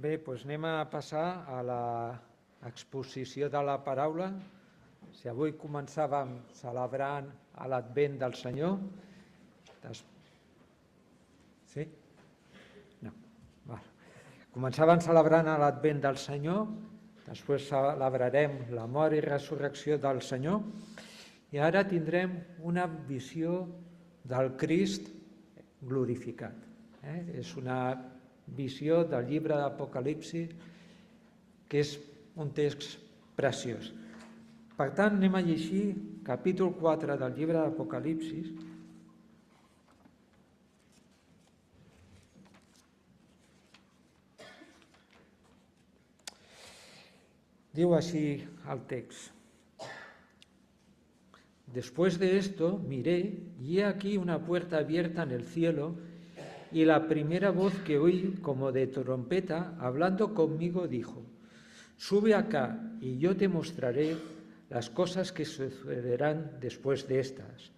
Bé, doncs anem a passar a l'exposició de la paraula. Si avui començàvem celebrant l'Advent del Senyor, sí? No. Començàvem celebrant l'Advent del Senyor, després celebrarem la mort i resurrecció del Senyor, i ara tindrem una visió del Crist glorificat. És una visió del llibre d'Apocalipsi, que és un text preciós. Per tant, anem a llegir capítol 4 del llibre d'Apocalipsi. Diu així el text. Después de esto miré, y he aquí una puerta abierta en el cielo, y la primera voz que oí, como de trompeta, hablando conmigo, dijo: Sube acá, y yo te mostraré las cosas que sucederán después de estas.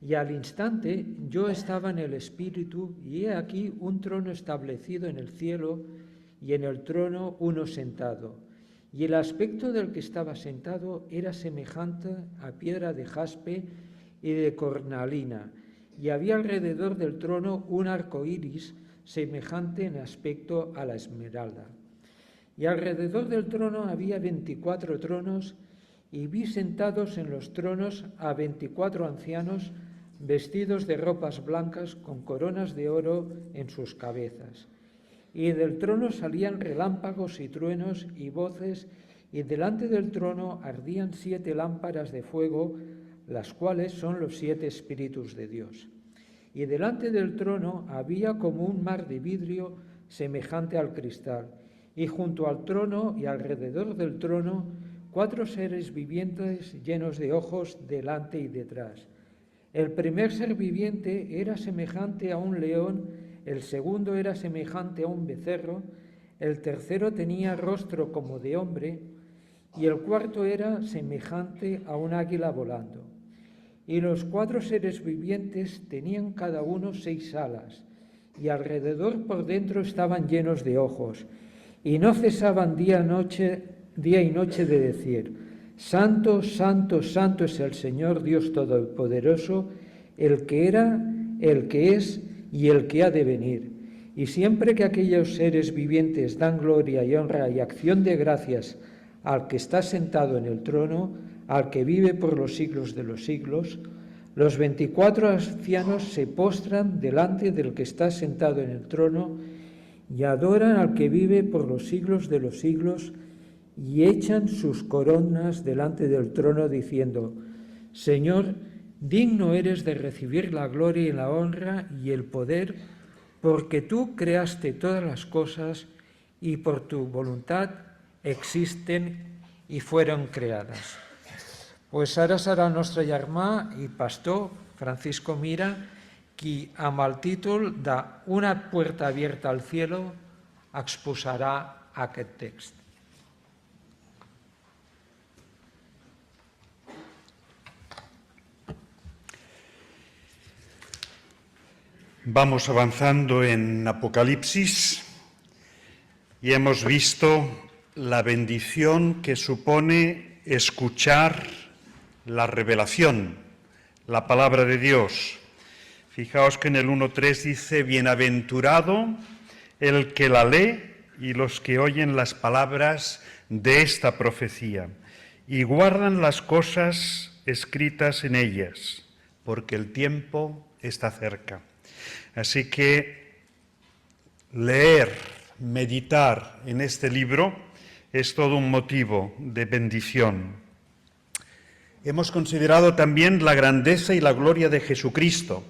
Y al instante yo estaba en el Espíritu, y he aquí un trono establecido en el cielo, y en el trono uno sentado. Y el aspecto del que estaba sentado era semejante a piedra de jaspe y de cornalina, y había alrededor del trono un arco iris semejante en aspecto a la esmeralda. Y alrededor del trono había 24 tronos, y vi sentados en los tronos a 24 ancianos vestidos de ropas blancas con coronas de oro en sus cabezas. Y del trono salían relámpagos y truenos y voces, y delante del trono ardían 7 lámparas de fuego, las cuales son los 7 espíritus de Dios. Y delante del trono había como un mar de vidrio semejante al cristal, y junto al trono y alrededor del trono 4 seres vivientes llenos de ojos delante y detrás. El primer ser viviente era semejante a un león, el segundo era semejante a un becerro, el tercero tenía rostro como de hombre, y el cuarto era semejante a un águila volando. Y los 4 seres vivientes tenían cada uno 6 alas, y alrededor por dentro estaban llenos de ojos, y no cesaban día y noche de decir: Santo, santo, santo es el Señor Dios Todopoderoso, el que era, el que es y el que ha de venir. Y siempre que aquellos seres vivientes dan gloria y honra y acción de gracias al que está sentado en el trono, al que vive por los siglos de los siglos, los 24 ancianos se postran delante del que está sentado en el trono y adoran al que vive por los siglos de los siglos, y echan sus coronas delante del trono diciendo: Señor, digno eres de recibir la gloria y la honra y el poder, porque tú creaste todas las cosas y por tu voluntad existen y fueron creadas. Pues ara serà el nostre germà i pastor Francisco Mira qui, amb el títol de Una puerta abierta al cielo, exposarà aquest text. Vamos avanzando en Apocalipsis y hemos visto la bendición que supone escuchar la revelación, la palabra de Dios. Fijaos que en el 1.3 dice: Bienaventurado el que la lee y los que oyen las palabras de esta profecía y guardan las cosas escritas en ellas, porque el tiempo está cerca. Así que leer, meditar en este libro es todo un motivo de bendición. Hemos considerado también la grandeza y la gloria de Jesucristo.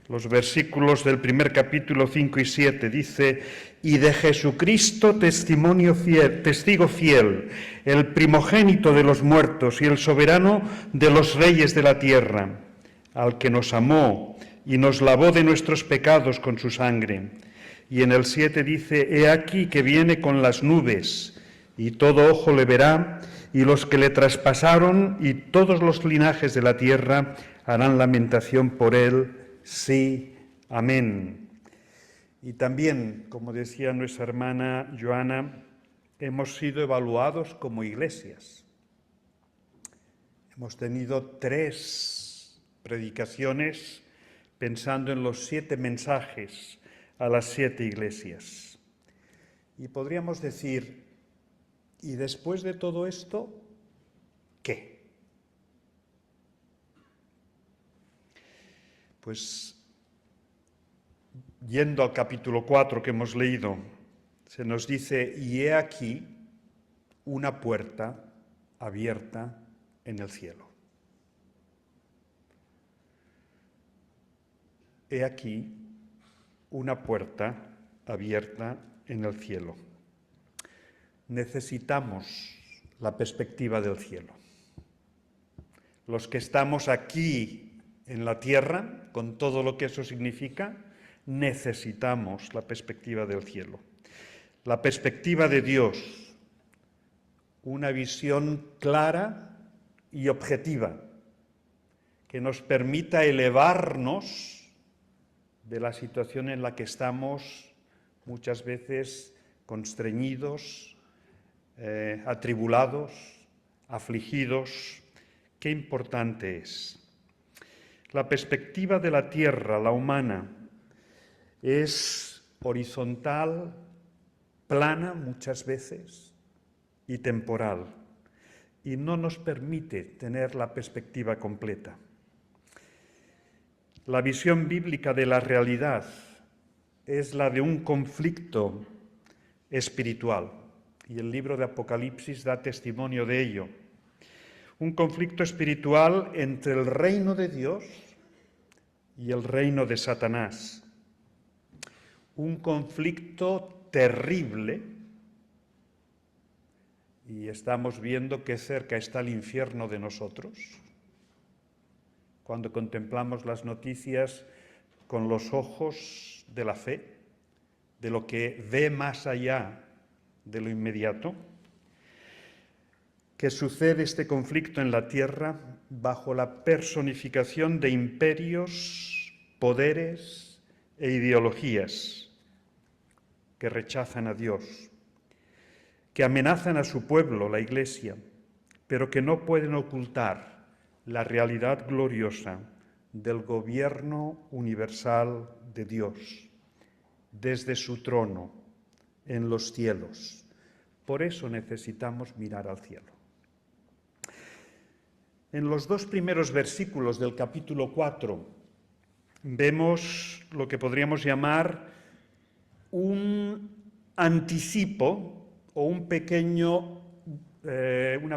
Los versículos del primer capítulo 5 y 7 dice: Y de Jesucristo testigo fiel, el primogénito de los muertos y el soberano de los reyes de la tierra, al que nos amó y nos lavó de nuestros pecados con su sangre. Y en el 7 dice: He aquí que viene con las nubes, y todo ojo le verá, y los que le traspasaron y todos los linajes de la tierra harán lamentación por él. Sí, amén. Y también, como decía nuestra hermana Joana, hemos sido evaluados como iglesias. Hemos tenido 3 predicaciones pensando en los 7 mensajes a las 7 iglesias. Y podríamos decir, ¿y después de todo esto, qué? Pues, yendo al capítulo 4 que hemos leído, se nos dice, y he aquí una puerta abierta en el cielo. He aquí una puerta abierta en el cielo. Necesitamos la perspectiva del cielo. Los que estamos aquí en la tierra, con todo lo que eso significa, necesitamos la perspectiva del cielo. La perspectiva de Dios, una visión clara y objetiva que nos permita elevarnos de la situación en la que estamos muchas veces constreñidos, atribulados, afligidos. Qué importante es. La perspectiva de la tierra, la humana, es horizontal, plana muchas veces y temporal, y no nos permite tener la perspectiva completa. La visión bíblica de la realidad es la de un conflicto espiritual, y el libro de Apocalipsis da testimonio de ello. Un conflicto espiritual entre el reino de Dios y el reino de Satanás. Un conflicto terrible, y estamos viendo qué cerca está el infierno de nosotros. Cuando contemplamos las noticias con los ojos de la fe, de lo que ve más allá de lo inmediato, que sucede este conflicto en la tierra bajo la personificación de imperios, poderes e ideologías que rechazan a Dios, que amenazan a su pueblo, la Iglesia, pero que no pueden ocultar la realidad gloriosa del gobierno universal de Dios, desde su trono en los cielos. Por eso necesitamos mirar al cielo. En los 2 primeros versículos del capítulo 4 vemos lo que podríamos llamar un anticipo o una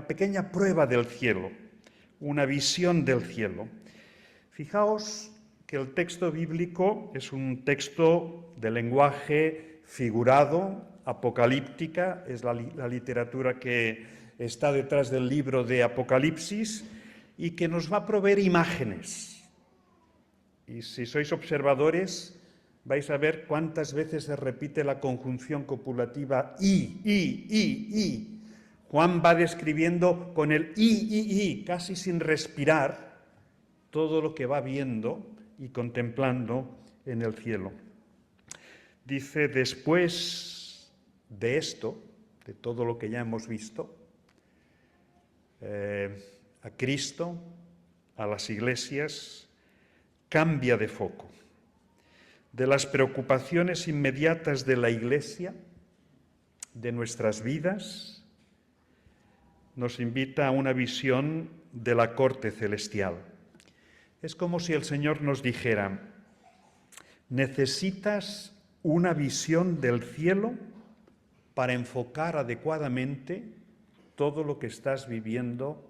pequeña prueba del cielo, una visión del cielo. Fijaos que el texto bíblico es un texto de lenguaje figurado, apocalíptica, es la literatura que está detrás del libro de Apocalipsis y que nos va a proveer imágenes. Y si sois observadores, vais a ver cuántas veces se repite la conjunción copulativa y. Juan va describiendo con el y, casi sin respirar, todo lo que va viendo y contemplando en el cielo. Dice, después de esto, de todo lo que ya hemos visto, a Cristo, a las iglesias, cambia de foco. De las preocupaciones inmediatas de la Iglesia, de nuestras vidas, nos invita a una visión de la corte celestial. Es como si el Señor nos dijera, necesitas una visión del cielo para enfocar adecuadamente todo lo que estás viviendo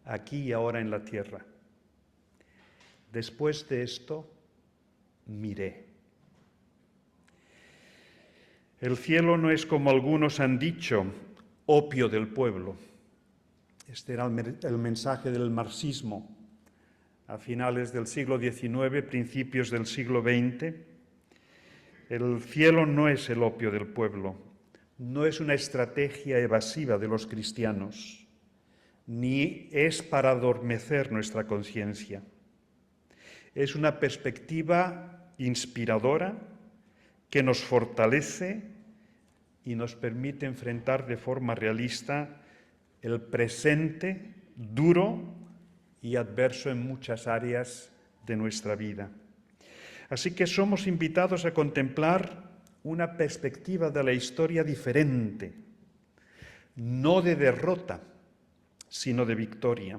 aquí y ahora en la tierra. Después de esto, miré. El cielo no es, como algunos han dicho, opio del pueblo. Este era el mensaje del marxismo a finales del siglo XIX, principios del siglo XX. El cielo no es el opio del pueblo, no es una estrategia evasiva de los cristianos, ni es para adormecer nuestra conciencia. Es una perspectiva inspiradora que nos fortalece y nos permite enfrentar de forma realista el presente duro y adverso en muchas áreas de nuestra vida. Así que somos invitados a contemplar una perspectiva de la historia diferente, no de derrota, sino de victoria,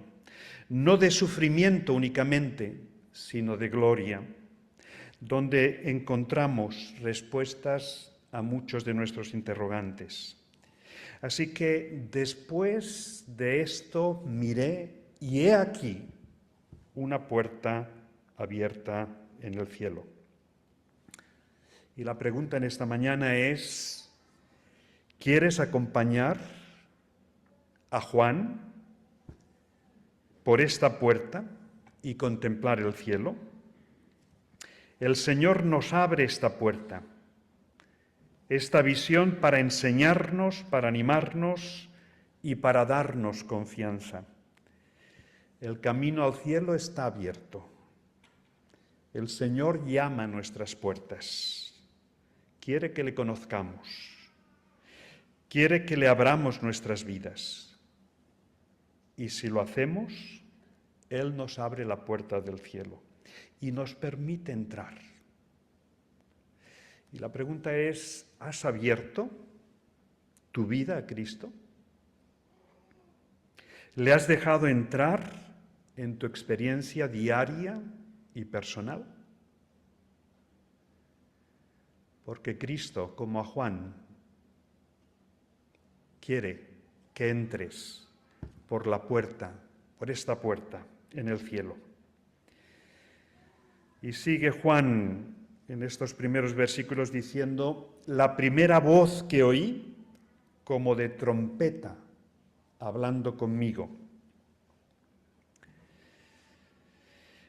no de sufrimiento únicamente, sino de gloria, donde encontramos respuestas a muchos de nuestros interrogantes. Así que después de esto miré y he aquí una puerta abierta en el cielo. Y la pregunta en esta mañana es, ¿quieres acompañar a Juan por esta puerta y contemplar el cielo? El Señor nos abre esta puerta, esta visión para enseñarnos, para animarnos y para darnos confianza. El camino al cielo está abierto. El Señor llama a nuestras puertas. Quiere que le conozcamos. Quiere que le abramos nuestras vidas. Y si lo hacemos, Él nos abre la puerta del cielo y nos permite entrar. Y la pregunta es, ¿has abierto tu vida a Cristo? ¿Le has dejado entrar en tu experiencia diaria y personal? Porque Cristo, como a Juan, quiere que entres por la puerta, por esta puerta en el cielo. Y sigue Juan en estos primeros versículos diciendo, la primera voz que oí, como de trompeta, hablando conmigo.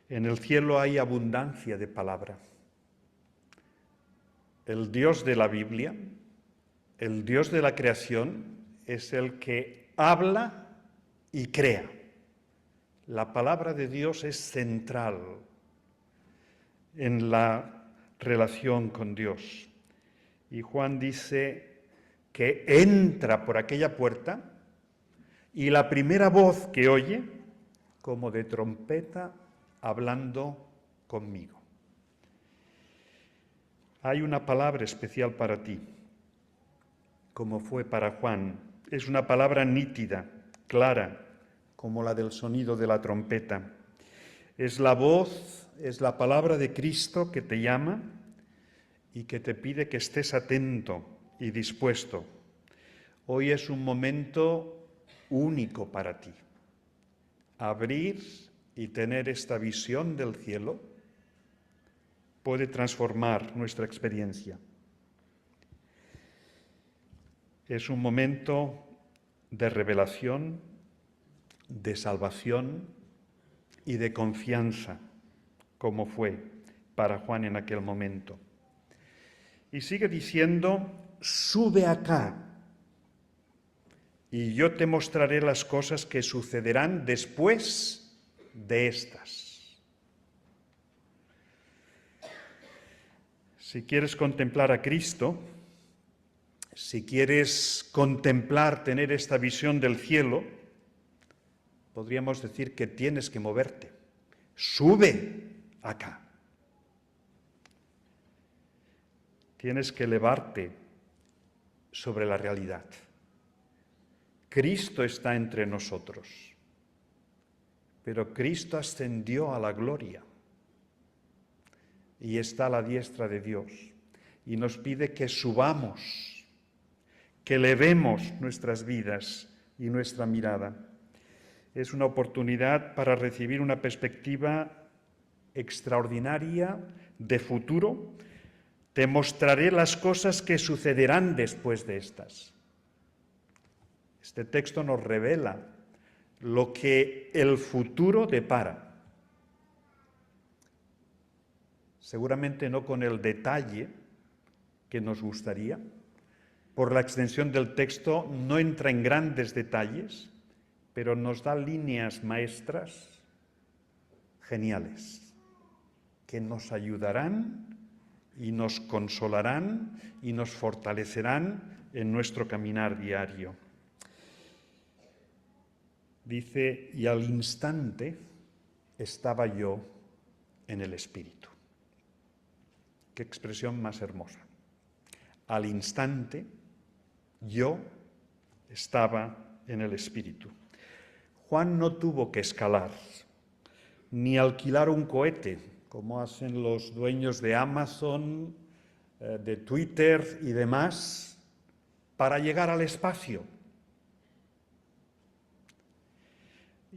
En el cielo hay abundancia de palabra. El Dios de la Biblia, el Dios de la creación, es el que habla y crea. La palabra de Dios es central en la relación con Dios. Y Juan dice que entra por aquella puerta y la primera voz que oye, como de trompeta, hablando conmigo. Hay una palabra especial para ti, como fue para Juan. Es una palabra nítida, clara, como la del sonido de la trompeta. Es la voz, es la palabra de Cristo que te llama y que te pide que estés atento y dispuesto. Hoy es un momento único para ti. Abrir y tener esta visión del cielo puede transformar nuestra experiencia. Es un momento de revelación, de salvación y de confianza, como fue para Juan en aquel momento. Y sigue diciendo, sube acá y yo te mostraré las cosas que sucederán después de estas. Si quieres contemplar a Cristo, si quieres contemplar, tener esta visión del cielo, podríamos decir que tienes que moverte. Sube acá. Tienes que elevarte sobre la realidad. Cristo está entre nosotros, pero Cristo ascendió a la gloria y está a la diestra de Dios y nos pide que subamos, que elevemos nuestras vidas y nuestra mirada. Es una oportunidad para recibir una perspectiva extraordinaria de futuro. Te mostraré las cosas que sucederán después de estas. Este texto nos revela lo que el futuro depara. Seguramente no con el detalle que nos gustaría. Por la extensión del texto no entra en grandes detalles, pero nos da líneas maestras geniales que nos ayudarán y nos consolarán y nos fortalecerán en nuestro caminar diario. Dice, y al instante estaba yo en el Espíritu. Qué expresión más hermosa. Al instante yo estaba en el Espíritu. Juan no tuvo que escalar, ni alquilar un cohete, como hacen los dueños de Amazon, de Twitter y demás, para llegar al espacio.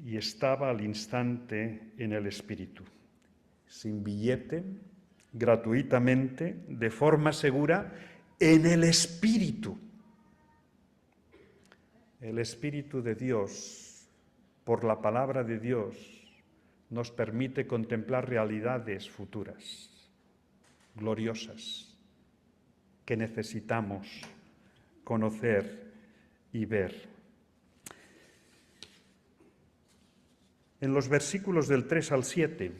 Y estaba al instante en el Espíritu, sin billete, gratuitamente, de forma segura, en el Espíritu. El Espíritu de Dios, por la palabra de Dios, nos permite contemplar realidades futuras, gloriosas, que necesitamos conocer y ver. En los versículos del 3 al 7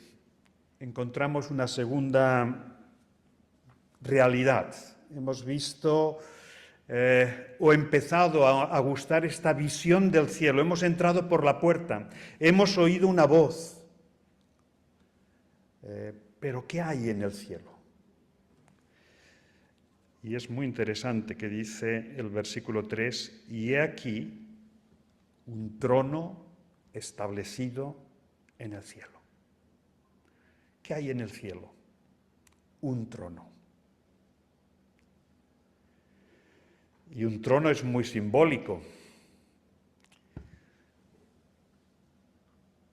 encontramos una segunda realidad. Hemos visto o empezado a gustar esta visión del cielo. Hemos entrado por la puerta, hemos oído una voz. Pero ¿qué hay en el cielo? Y es muy interesante que dice el versículo 3, y he aquí un trono establecido en el cielo. ¿Qué hay en el cielo? Un trono. Y un trono es muy simbólico.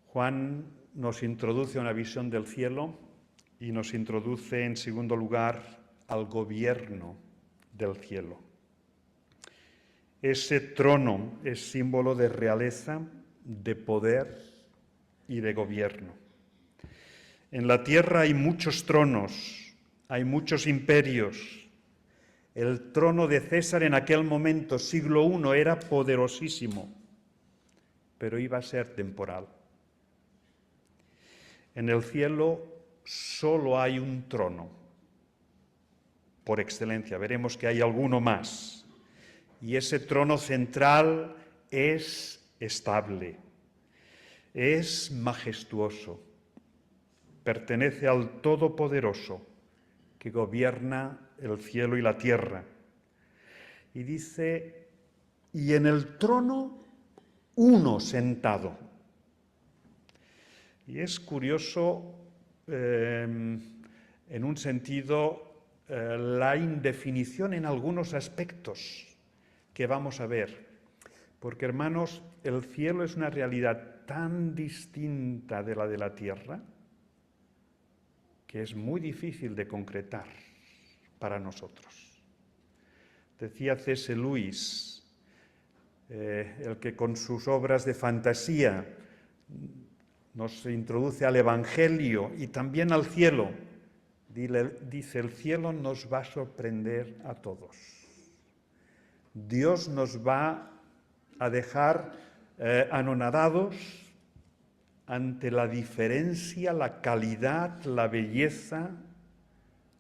Juan nos introduce a una visión del cielo y nos introduce en segundo lugar al gobierno del cielo. Ese trono es símbolo de realeza, de poder y de gobierno. En la tierra hay muchos tronos, hay muchos imperios. El trono de César en aquel momento, siglo I, era poderosísimo, pero iba a ser temporal. En el cielo solo hay un trono, por excelencia. Veremos que hay alguno más. Y ese trono central es estable, es majestuoso, pertenece al Todopoderoso que gobierna el cielo y la tierra. Y dice, y en el trono uno sentado. Y es curioso, en un sentido, la indefinición en algunos aspectos que vamos a ver. Porque, hermanos, el cielo es una realidad tan distinta de la de la tierra que es muy difícil de concretar para nosotros. Decía C.S. Lewis, el que con sus obras de fantasía nos introduce al Evangelio y también al cielo, dice, el cielo nos va a sorprender a todos. Dios nos va a dejar anonadados ante la diferencia, la calidad, la belleza,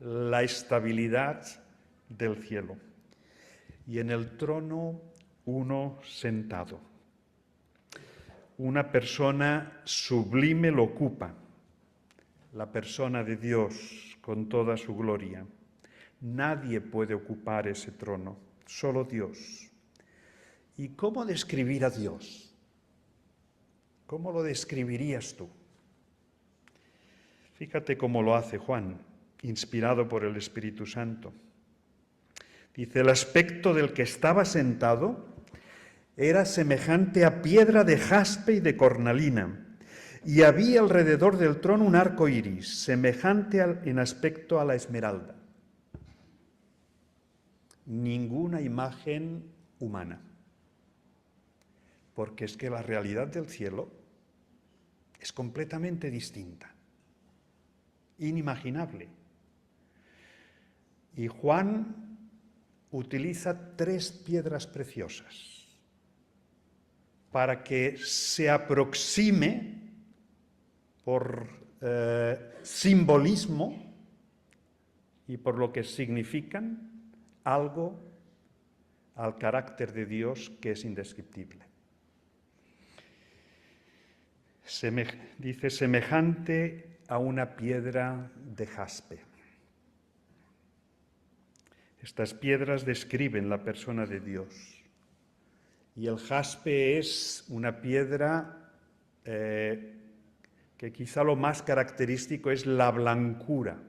la estabilidad del cielo. Y en el trono uno sentado. Una persona sublime lo ocupa, la persona de Dios con toda su gloria. Nadie puede ocupar ese trono, solo Dios. ¿Y cómo describir a Dios? ¿Cómo lo describirías tú? Fíjate cómo lo hace Juan, inspirado por el Espíritu Santo. Dice, el aspecto del que estaba sentado era semejante a piedra de jaspe y de cornalina, y había alrededor del trono un arco iris, semejante en aspecto a la esmeralda. Ninguna imagen humana, porque es que la realidad del cielo es completamente distinta, inimaginable. Y Juan utiliza 3 piedras preciosas para que se aproxime por simbolismo y por lo que significan algo al carácter de Dios que es indescriptible. Dice, semejante a una piedra de jaspe. Estas piedras describen la persona de Dios. Y el jaspe es una piedra que quizá lo más característico es la blancura,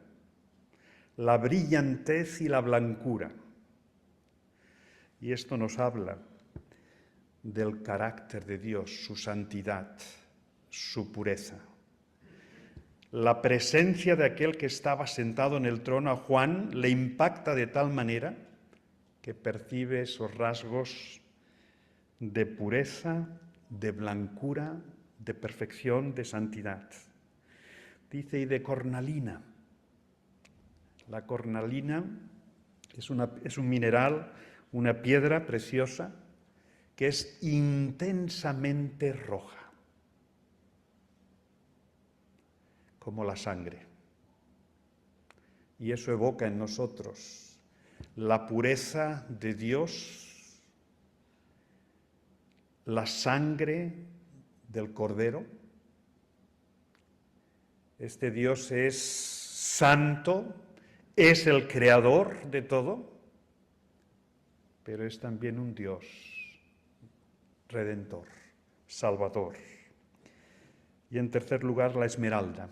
la brillantez y la blancura. Y esto nos habla del carácter de Dios, su santidad, su pureza. La presencia de aquel que estaba sentado en el trono a Juan le impacta de tal manera que percibe esos rasgos de pureza, de blancura, de perfección, de santidad. Dice, y de cornalina. La cornalina es un mineral, una piedra preciosa que es intensamente roja, como la sangre. Y eso evoca en nosotros la pureza de Dios, la sangre del Cordero. Este Dios es santo, es el creador de todo, pero es también un Dios redentor, salvador. Y en tercer lugar, la esmeralda.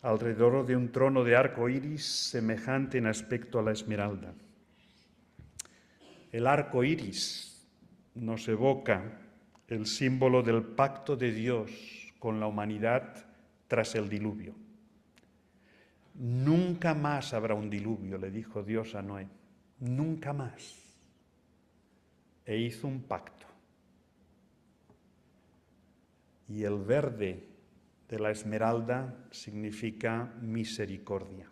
Alrededor de un trono de arco iris semejante en aspecto a la esmeralda. El arco iris nos evoca el símbolo del pacto de Dios con la humanidad tras el diluvio. Nunca más habrá un diluvio, le dijo Dios a Noé. Nunca más. E hizo un pacto. Y el verde de la esmeralda significa misericordia.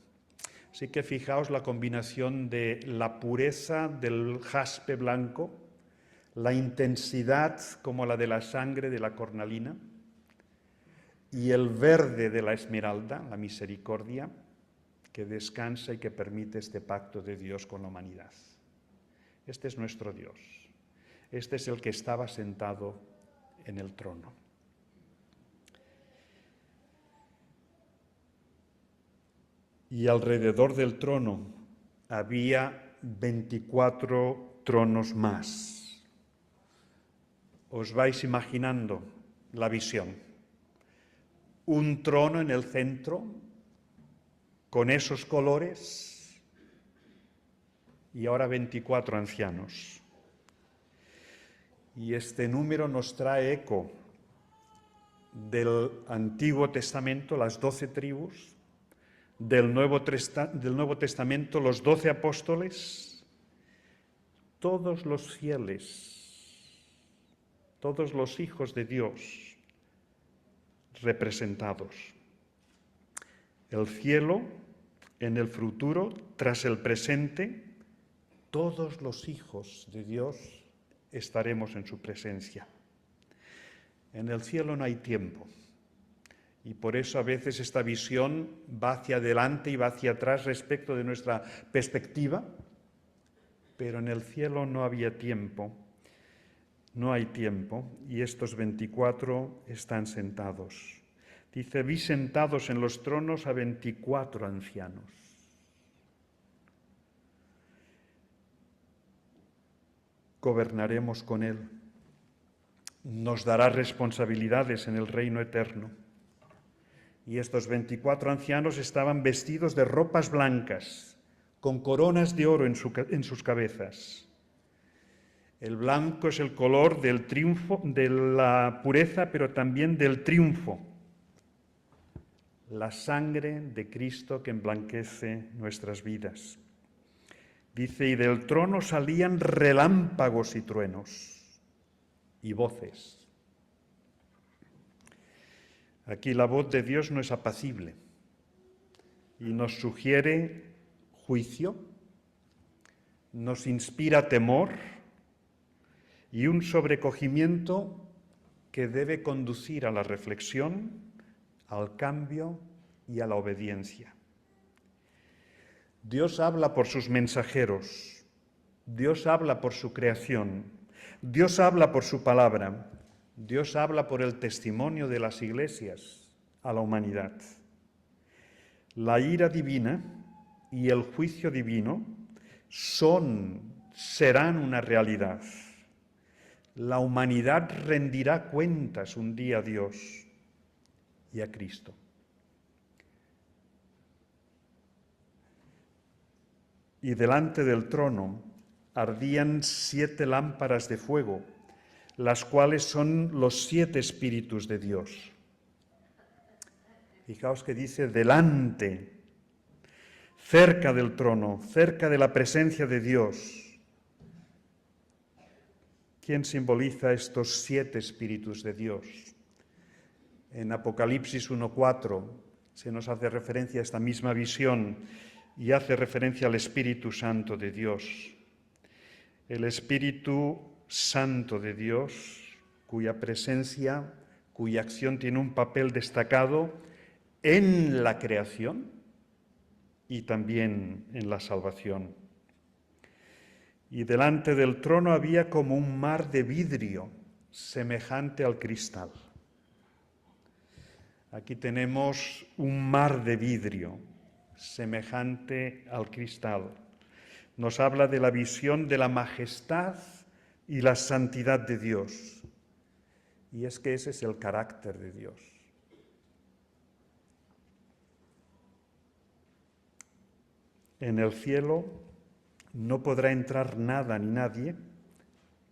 Así que fijaos la combinación de la pureza del jaspe blanco, la intensidad como la de la sangre de la cornalina, y el verde de la esmeralda, la misericordia, que descansa y que permite este pacto de Dios con la humanidad. Este es nuestro Dios. Este es el que estaba sentado en el trono. Y alrededor del trono había 24 tronos más. Os vais imaginando la visión. Un trono en el centro, con esos colores, y ahora 24 ancianos. Y este número nos trae eco del Antiguo Testamento, las 12 tribus, del Nuevo Testamento, los 12 apóstoles, todos los fieles, todos los hijos de Dios representados. El cielo, en el futuro, tras el presente, todos los hijos de Dios estaremos en su presencia. En el cielo no hay tiempo. Y por eso a veces esta visión va hacia adelante y va hacia atrás respecto de nuestra perspectiva, pero en el cielo no había tiempo, no hay tiempo, y estos 24 están sentados. Dice, vi sentados en los tronos a 24 ancianos. Gobernaremos con él, nos dará responsabilidades en el reino eterno. Y estos 24 ancianos estaban vestidos de ropas blancas, con coronas de oro en sus cabezas. El blanco es el color del triunfo, de la pureza, pero también del triunfo. La sangre de Cristo que emblanquece nuestras vidas. Dice, y del trono salían relámpagos y truenos y voces. Aquí la voz de Dios no es apacible y nos sugiere juicio, nos inspira temor y un sobrecogimiento que debe conducir a la reflexión, al cambio y a la obediencia. Dios habla por sus mensajeros, Dios habla por su creación, Dios habla por su palabra, Dios habla por el testimonio de las iglesias a la humanidad. La ira divina y el juicio divino serán una realidad. La humanidad rendirá cuentas un día a Dios y a Cristo. Y delante del trono ardían 7 lámparas de fuego, las cuales son los 7 espíritus de Dios. Fijaos que dice delante, cerca del trono, cerca de la presencia de Dios. ¿Quién simboliza estos 7 espíritus de Dios? En Apocalipsis 1:4 se nos hace referencia a esta misma visión y hace referencia al Espíritu Santo de Dios. El Espíritu Santo de Dios, cuya presencia, cuya acción tiene un papel destacado en la creación y también en la salvación. Y delante del trono había como un mar de vidrio, semejante al cristal. Aquí tenemos un mar de vidrio, semejante al cristal. Nos habla de la visión de la majestad y la santidad de Dios. Y es que ese es el carácter de Dios. En el cielo no podrá entrar nada ni nadie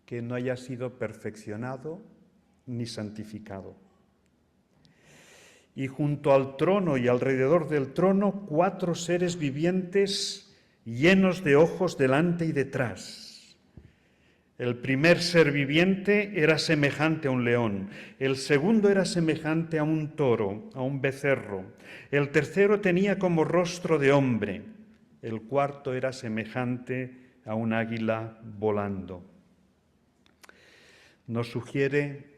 que no haya sido perfeccionado ni santificado. Y junto al trono y alrededor del trono 4 seres vivientes llenos de ojos delante y detrás. El primer ser viviente era semejante a un león, el segundo era semejante a un toro, a un becerro, el tercero tenía como rostro de hombre, el cuarto era semejante a un águila volando. Nos sugiere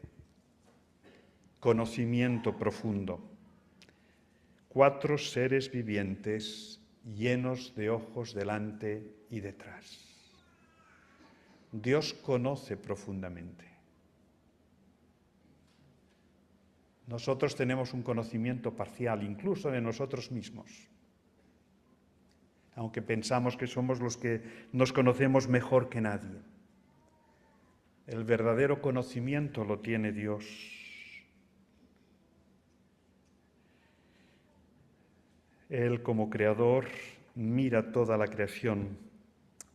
conocimiento profundo. 4 seres vivientes llenos de ojos delante y detrás. Dios conoce profundamente. Nosotros tenemos un conocimiento parcial, incluso de nosotros mismos, aunque pensamos que somos los que nos conocemos mejor que nadie. El verdadero conocimiento lo tiene Dios. Él, como creador, mira toda la creación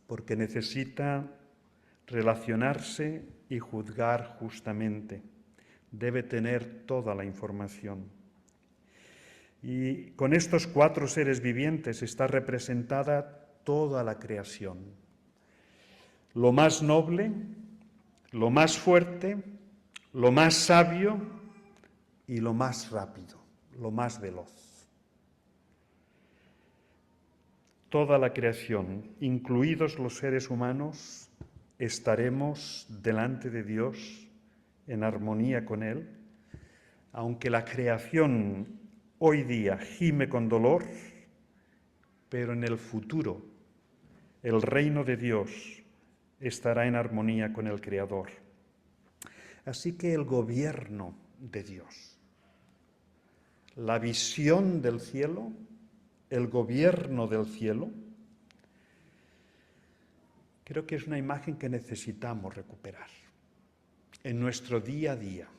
porque necesita relacionarse y juzgar justamente. Debe tener toda la información. Y con estos 4 seres vivientes está representada toda la creación. Lo más noble, lo más fuerte, lo más sabio y lo más rápido, lo más veloz. Toda la creación, incluidos los seres humanos, estaremos delante de Dios en armonía con Él, aunque la creación hoy día gime con dolor, pero en el futuro el reino de Dios estará en armonía con el Creador. Así que el gobierno de Dios, la visión del cielo, el gobierno del cielo, creo que es una imagen que necesitamos recuperar en nuestro día a día,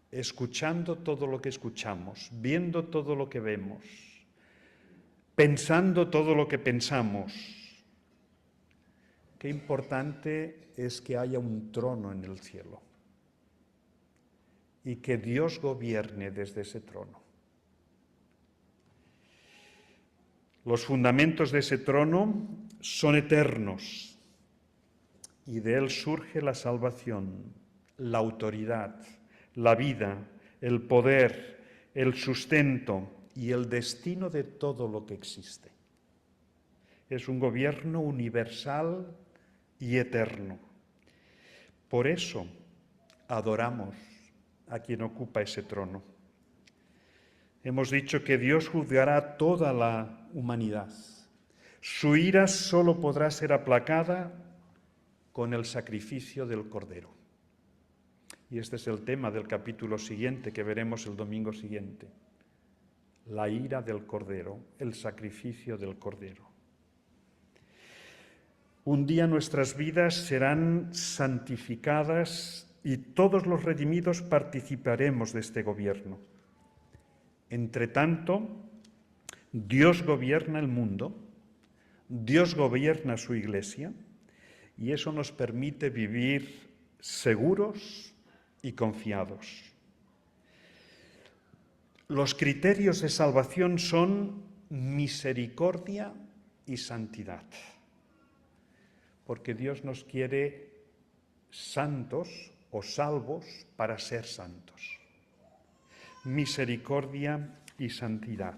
escuchando todo lo que escuchamos, viendo todo lo que vemos, pensando todo lo que pensamos. Qué importante es que haya un trono en el cielo y que Dios gobierne desde ese trono. Los fundamentos de ese trono son eternos y de él surge la salvación, la autoridad, la vida, el poder, el sustento y el destino de todo lo que existe. Es un gobierno universal y eterno. Por eso adoramos a quien ocupa ese trono. Hemos dicho que Dios juzgará a toda la humanidad, Su ira solo podrá ser aplacada con el sacrificio del Cordero. Y este es el tema del capítulo siguiente que veremos el domingo siguiente. La ira del Cordero, el sacrificio del Cordero. Un día nuestras vidas serán santificadas y todos los redimidos participaremos de este gobierno. Entre tanto, Dios gobierna el mundo, Dios gobierna su Iglesia, y eso nos permite vivir seguros y confiados. Los criterios de salvación son misericordia y santidad, porque Dios nos quiere santos o salvos para ser santos. Misericordia y santidad.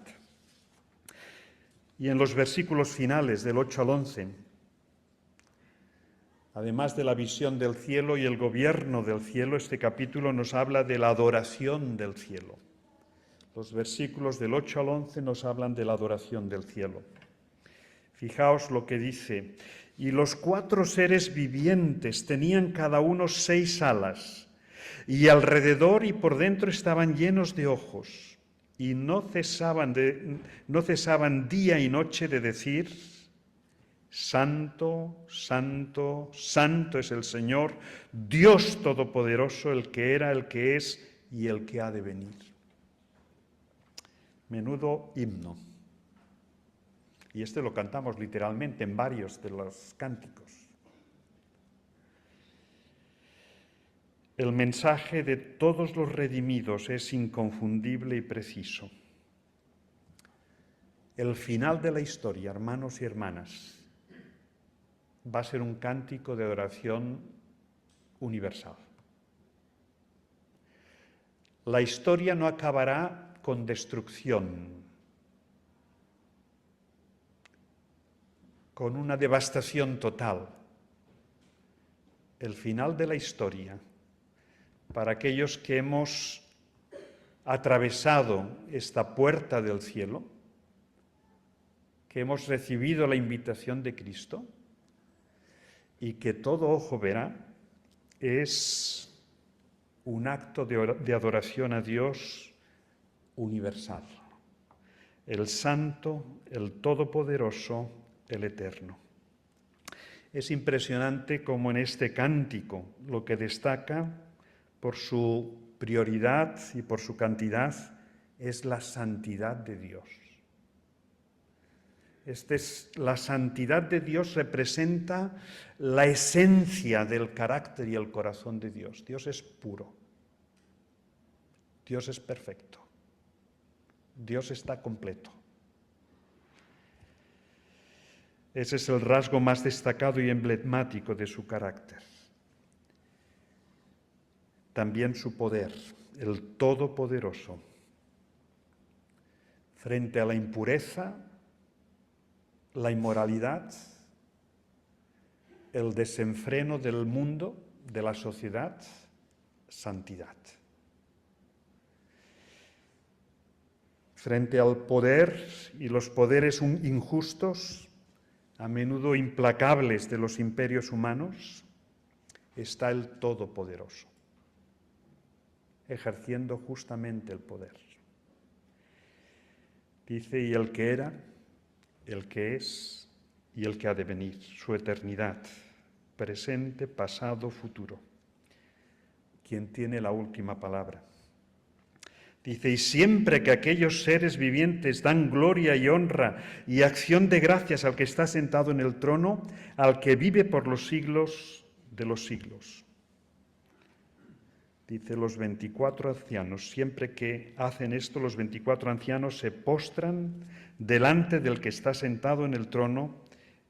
Y en los versículos finales del 8 al 11, además de la visión del cielo y el gobierno del cielo, este capítulo nos habla de la adoración del cielo. Los versículos del 8 al 11 nos hablan de la adoración del cielo. Fijaos lo que dice: y los 4 seres vivientes tenían cada uno 6 alas, y alrededor y por dentro estaban llenos de ojos, y no cesaban día y noche de decir: Santo, santo, santo es el Señor, Dios Todopoderoso, el que era, el que es y el que ha de venir. Menudo himno. Y este lo cantamos literalmente en varios de los cánticos. El mensaje de todos los redimidos es inconfundible y preciso. El final de la historia, hermanos y hermanas, va a ser un cántico de adoración universal. La historia no acabará con destrucción, con una devastación total. El final de la historia, para aquellos que hemos atravesado esta puerta del cielo, que hemos recibido la invitación de Cristo y que todo ojo verá, es un acto de adoración a Dios universal, el Santo, el Todopoderoso, el Eterno. Es impresionante cómo en este cántico lo que destaca por su prioridad y por su cantidad es la santidad de Dios. La santidad de Dios representa la esencia del carácter y el corazón de Dios. Dios es puro. Dios es perfecto. Dios está completo. Ese es el rasgo más destacado y emblemático de su carácter. También su poder, el Todopoderoso. Frente a la impureza, la inmoralidad, el desenfreno del mundo, de la sociedad, santidad. Frente al poder y los poderes injustos, a menudo implacables de los imperios humanos, está el Todopoderoso, ejerciendo justamente el poder. Dice: y el que era, el que es y el que ha de venir, su eternidad, presente, pasado, futuro. Quien tiene la última palabra. Dice: y siempre que aquellos seres vivientes dan gloria y honra y acción de gracias al que está sentado en el trono, al que vive por los siglos de los siglos. Dice: los 24 ancianos, siempre que hacen esto, los 24 ancianos se postran delante del que está sentado en el trono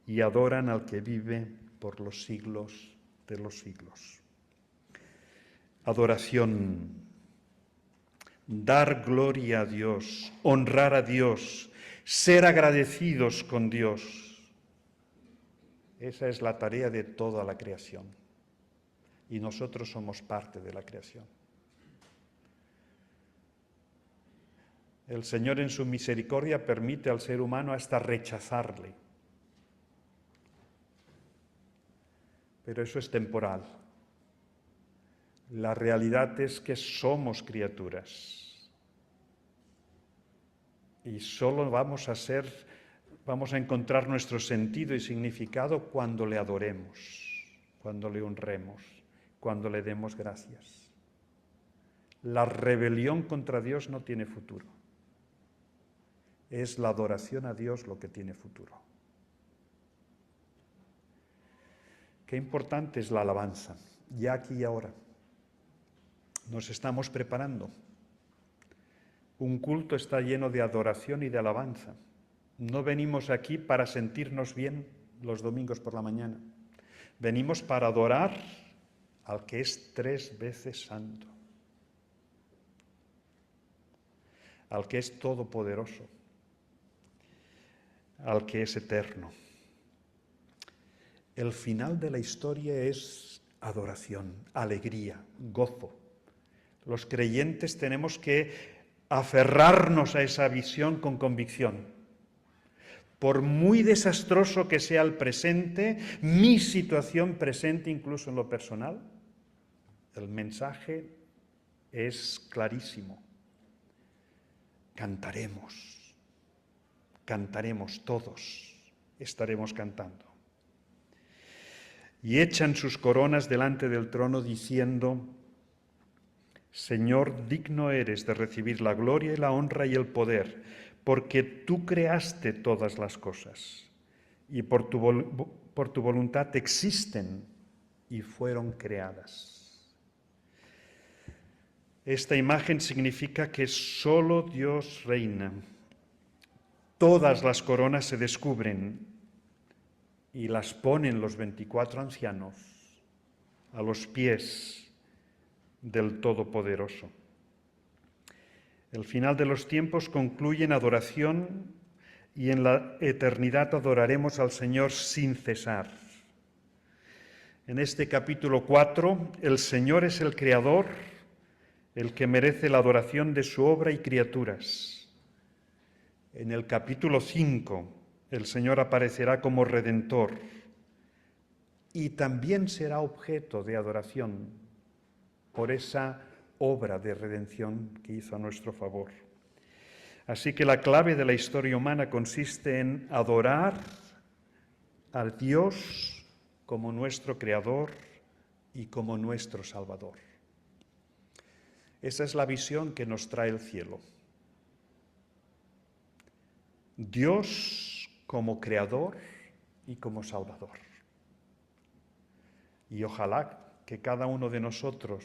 y adoran al que vive por los siglos de los siglos. Adoración. Dar gloria a Dios, honrar a Dios, ser agradecidos con Dios. Esa es la tarea de toda la creación. Y nosotros somos parte de la creación. El Señor en su misericordia permite al ser humano hasta rechazarle. pero eso es temporal. La realidad es que somos criaturas y solo vamos a encontrar nuestro sentido y significado cuando le adoremos, cuando le honremos, cuando le demos gracias. La rebelión contra Dios no tiene futuro. Es la adoración a Dios lo que tiene futuro. Qué importante es la alabanza, ya aquí y ahora. Nos estamos preparando. Un culto está lleno de adoración y de alabanza. No venimos aquí para sentirnos bien los domingos por la mañana. Venimos para adorar al que es 3 veces santo, al que es todopoderoso, al que es eterno. El final de la historia es adoración, alegría, gozo. Los creyentes tenemos que aferrarnos a esa visión con convicción. Por muy desastroso que sea el presente, mi situación presente incluso en lo personal, el mensaje es clarísimo. Cantaremos todos, estaremos cantando. Y echan sus coronas delante del trono diciendo: Señor, digno eres de recibir la gloria y la honra y el poder, porque tú creaste todas las cosas y por tu voluntad existen y fueron creadas. Esta imagen significa que solo Dios reina. Todas las coronas se descubren y las ponen los 24 ancianos a los pies del Todopoderoso. El final de los tiempos concluye en adoración y en la eternidad adoraremos al Señor sin cesar. En este capítulo 4, el Señor es el Creador, el que merece la adoración de su obra y criaturas. En el capítulo 5, el Señor aparecerá como Redentor y también será objeto de adoración por esa obra de redención que hizo a nuestro favor. Así que la clave de la historia humana consiste en adorar a Dios como nuestro Creador y como nuestro Salvador. Esa es la visión que nos trae el cielo. Dios como Creador y como Salvador. Y ojalá que cada uno de nosotros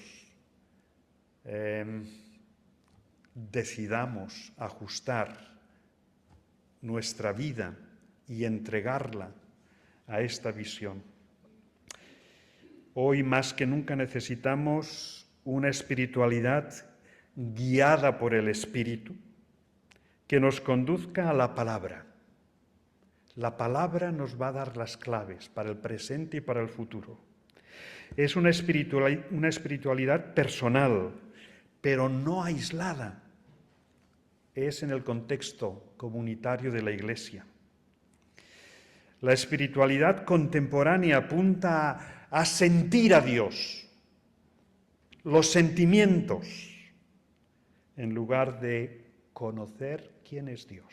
decidamos ajustar nuestra vida y entregarla a esta visión. Hoy más que nunca necesitamos una espiritualidad guiada por el Espíritu que nos conduzca a la palabra. La palabra nos va a dar las claves para el presente y para el futuro. Es una espiritualidad personal, pero no aislada. Es en el contexto comunitario de la Iglesia. La espiritualidad contemporánea apunta a sentir a Dios, los sentimientos, en lugar de conocer quién es Dios.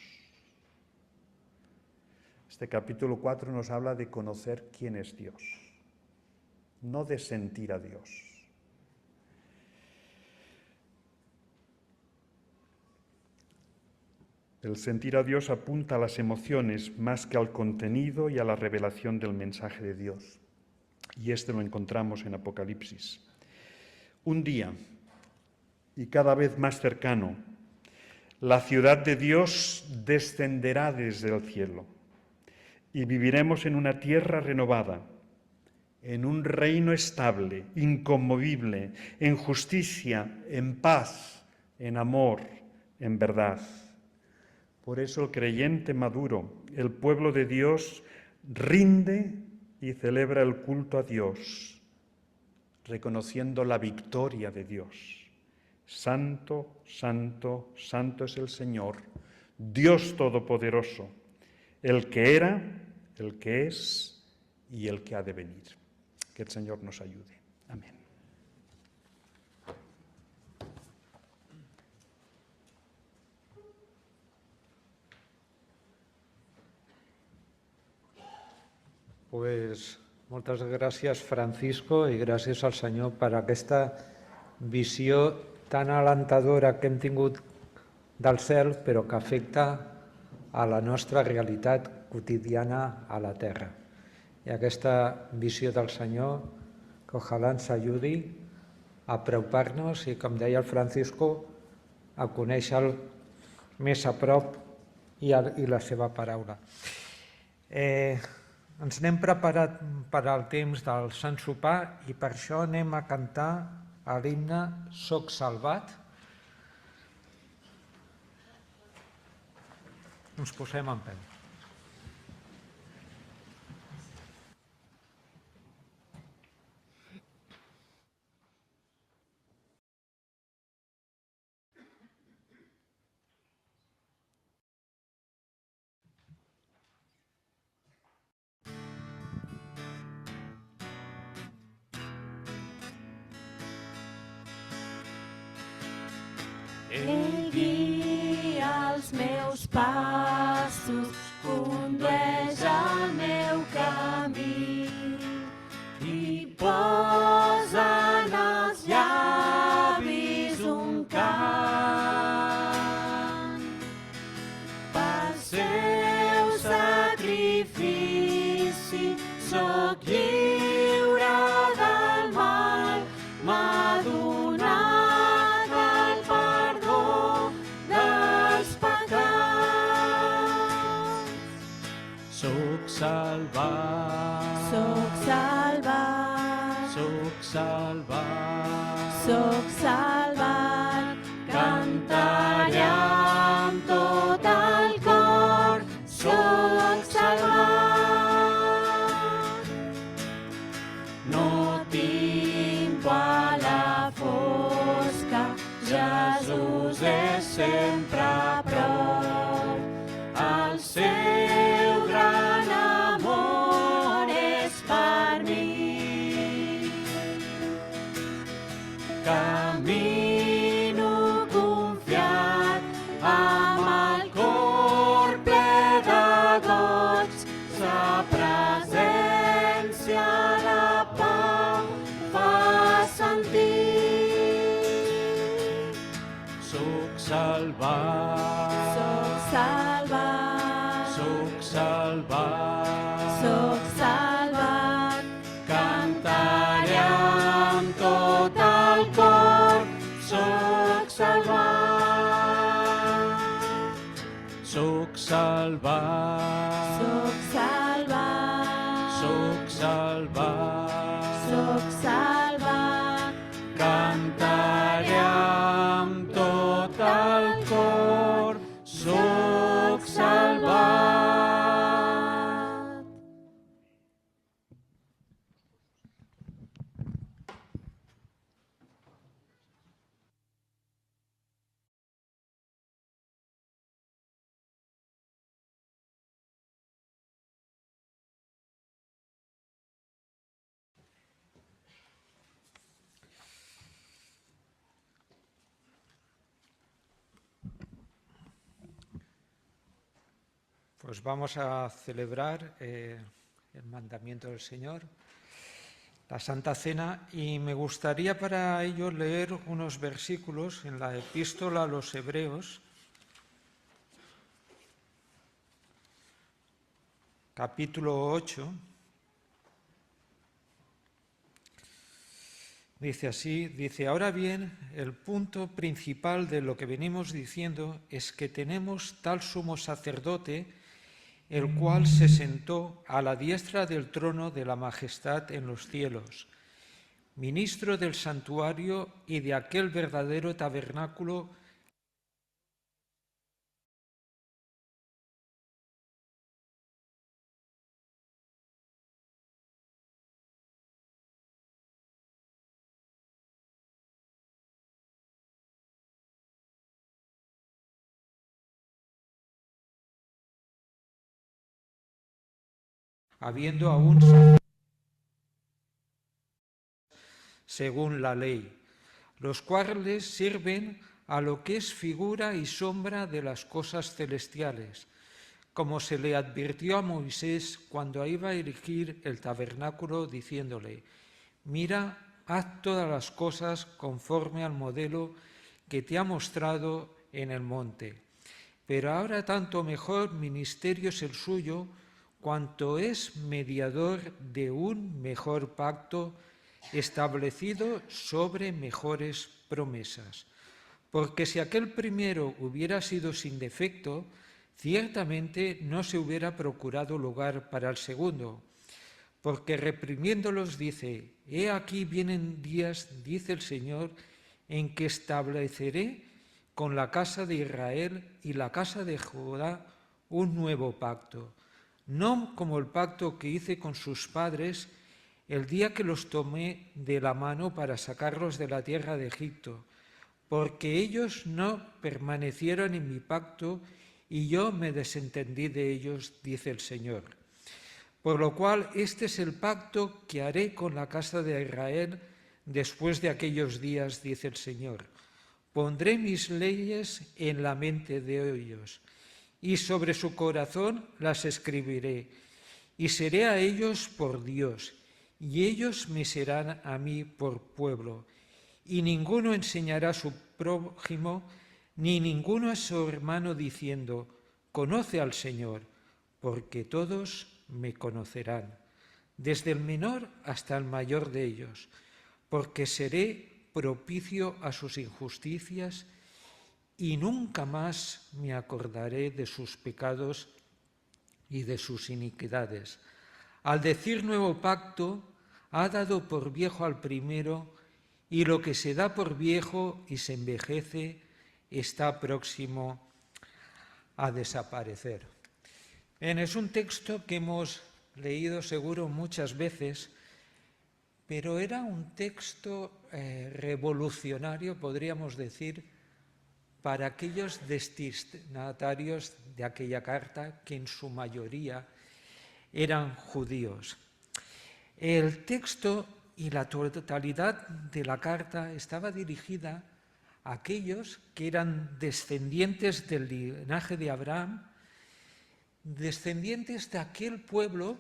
Este capítulo 4 nos habla de conocer quién es Dios, no de sentir a Dios. El sentir a Dios apunta a las emociones más que al contenido y a la revelación del mensaje de Dios. Y este lo encontramos en Apocalipsis. Un día, y cada vez más cercano, la ciudad de Dios descenderá desde el cielo y viviremos en una tierra renovada, en un reino estable, inconmovible, en justicia, en paz, en amor, en verdad. Por eso el creyente maduro, el pueblo de Dios, rinde y celebra el culto a Dios, reconociendo la victoria de Dios. Santo, santo, santo es el Señor, Dios Todopoderoso, el que era, el que es y el que ha de venir. Que el Señor nos ayude. Amén. Pues moltes gràcies, Francisco, i gràcies al Senyor per aquesta visió tan alentadora que hem tingut del cel, però que afecta a la nostra realitat quotidiana a la terra. I aquesta visió del Senyor, que ojalà ens ajudi a apropar-nos i, com deia el Francisco, a conèixer-lo més a prop i la seva paraula. Ens n'hem preparat per al temps del Sant Sopar i per això anem a cantar l'himne Soc salvat. Ens posem en peu. Ell guia els meus passos, condueix el meu camí i posa en els llavis un cant pel seu sacrifici. Soc lliure del mal, m'ha donat el perdó dels pecats. Soc salvat, Soc salvat, soc salvat, soc salvat, cantaré amb tot el cor, soc salvat. No tinc por a la fosca, Jesús és sempre a prop. El seu gran amor és per mi. Camino confiat amb el cor ple de goig, sa presència la pau fa sentir. soc salvat, Soc salvat, soc salvat, soc salvat, cantaré amb tot el cor, soc salvat, soc salvat, soc salvat, soc salvat, soc salvat, cantaré amb tot el cor, soc salvat. Pues vamos a celebrar el mandamiento del Señor, la Santa Cena, y me gustaría para ello leer unos versículos en la Epístola a los Hebreos, capítulo 8. Dice así, ahora bien, el punto principal de lo que venimos diciendo es que tenemos tal sumo sacerdote, el cual se sentó a la diestra del trono de la majestad en los cielos, ministro del santuario y de aquel verdadero tabernáculo habiendo aún según la ley, los cuales sirven a lo que es figura y sombra de las cosas celestiales, como se le advirtió a Moisés cuando iba a erigir el tabernáculo, diciéndole: mira, haz todas las cosas conforme al modelo que te ha mostrado en el monte. Pero ahora tanto mejor ministerio es el suyo, cuanto es mediador de un mejor pacto, establecido sobre mejores promesas. Porque si aquel primero hubiera sido sin defecto, ciertamente no se hubiera procurado lugar para el segundo. Porque reprimiéndolos dice: he aquí vienen días, dice el Señor, en que estableceré con la casa de Israel y la casa de Judá un nuevo pacto, no como el pacto que hice con sus padres el día que los tomé de la mano para sacarlos de la tierra de Egipto, porque ellos no permanecieron en mi pacto y yo me desentendí de ellos, dice el Señor. Por lo cual este es el pacto que haré con la casa de Israel después de aquellos días, dice el Señor. Pondré mis leyes en la mente de ellos y sobre su corazón las escribiré, y seré a ellos por Dios, y ellos me serán a mí por pueblo. Y ninguno enseñará a su prójimo, ni ninguno a su hermano, diciendo: conoce al Señor, porque todos me conocerán, desde el menor hasta el mayor de ellos, porque seré propicio a sus injusticias y nunca más me acordaré de sus pecados y de sus iniquidades. Al decir nuevo pacto, ha dado por viejo al primero, y lo que se da por viejo y se envejece está próximo a desaparecer. Es un texto que hemos leído seguro muchas veces, pero era un texto revolucionario, podríamos decir, para aquellos destinatarios de aquella carta, que en su mayoría eran judíos. El texto y la totalidad de la carta estaba dirigida a aquellos que eran descendientes del linaje de Abraham, descendientes de aquel pueblo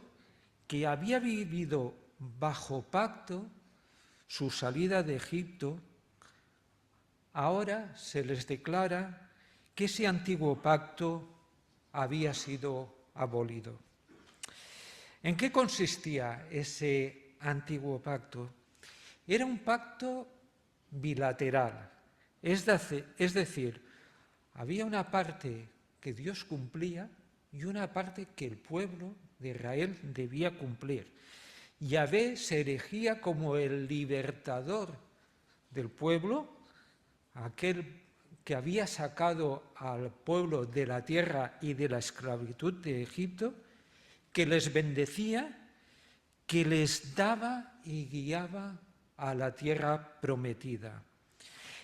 que había vivido bajo pacto su salida de Egipto. Ahora se les declara que ese antiguo pacto había sido abolido. ¿En qué consistía ese antiguo pacto? Era un pacto bilateral, es decir, había una parte que Dios cumplía y una parte que el pueblo de Israel debía cumplir. Yahvé se erigía como el libertador del pueblo, aquel que había sacado al pueblo de la tierra y de la esclavitud de Egipto, que les bendecía, que les daba y guiaba a la tierra prometida,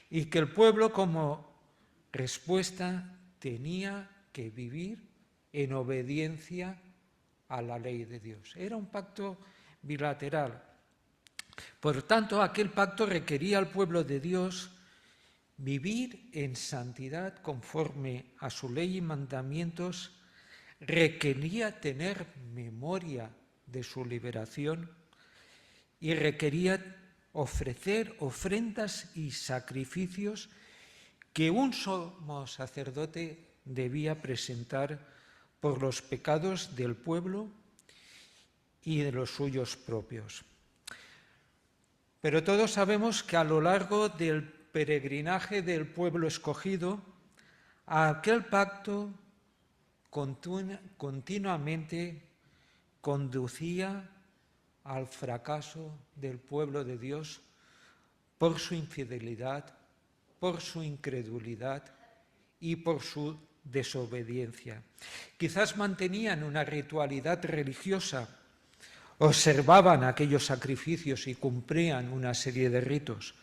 y que el pueblo como respuesta tenía que vivir en obediencia a la ley de Dios. Era un pacto bilateral. Por tanto, aquel pacto requería al pueblo de Dios vivir en santidad conforme a su ley y mandamientos, requería tener memoria de su liberación y requería ofrecer ofrendas y sacrificios que un sumo sacerdote debía presentar por los pecados del pueblo y de los suyos propios. Pero todos sabemos que a lo largo del peregrinaje del pueblo escogido, aquel pacto continuamente conducía al fracaso del pueblo de Dios por su infidelidad, por su incredulidad y por su desobediencia. Quizás mantenían una ritualidad religiosa, observaban aquellos sacrificios y cumplían una serie de ritos,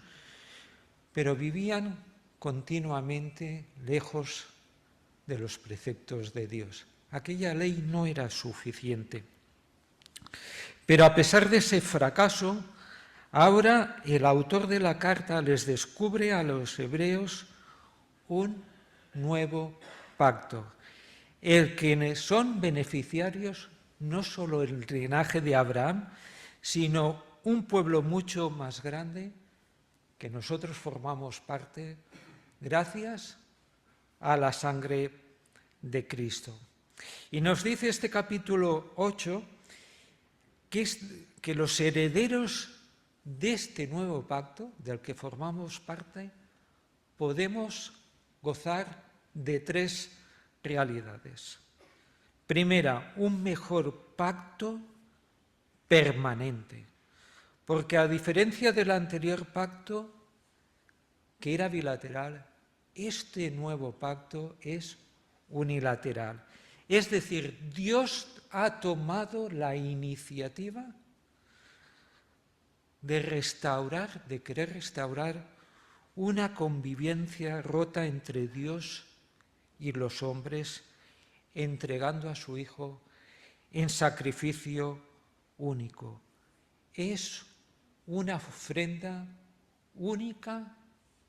pero vivían continuamente lejos de los preceptos de Dios. Aquella ley no era suficiente. Pero a pesar de ese fracaso, Ahora el autor de la carta les descubre a los hebreos un nuevo pacto, el que son beneficiarios no solo el linaje de Abraham, sino un pueblo mucho más grande que nosotros formamos parte gracias a la sangre de Cristo. Y nos dice este capítulo 8 que los herederos de este nuevo pacto, del que formamos parte, podemos gozar de 3 realidades. Primera, un mejor pacto permanente, porque a diferencia del anterior pacto, que era bilateral, este nuevo pacto es unilateral. Es decir, Dios ha tomado la iniciativa de querer restaurar una convivencia rota entre Dios y los hombres, entregando a su Hijo en sacrificio único. Es una ofrenda única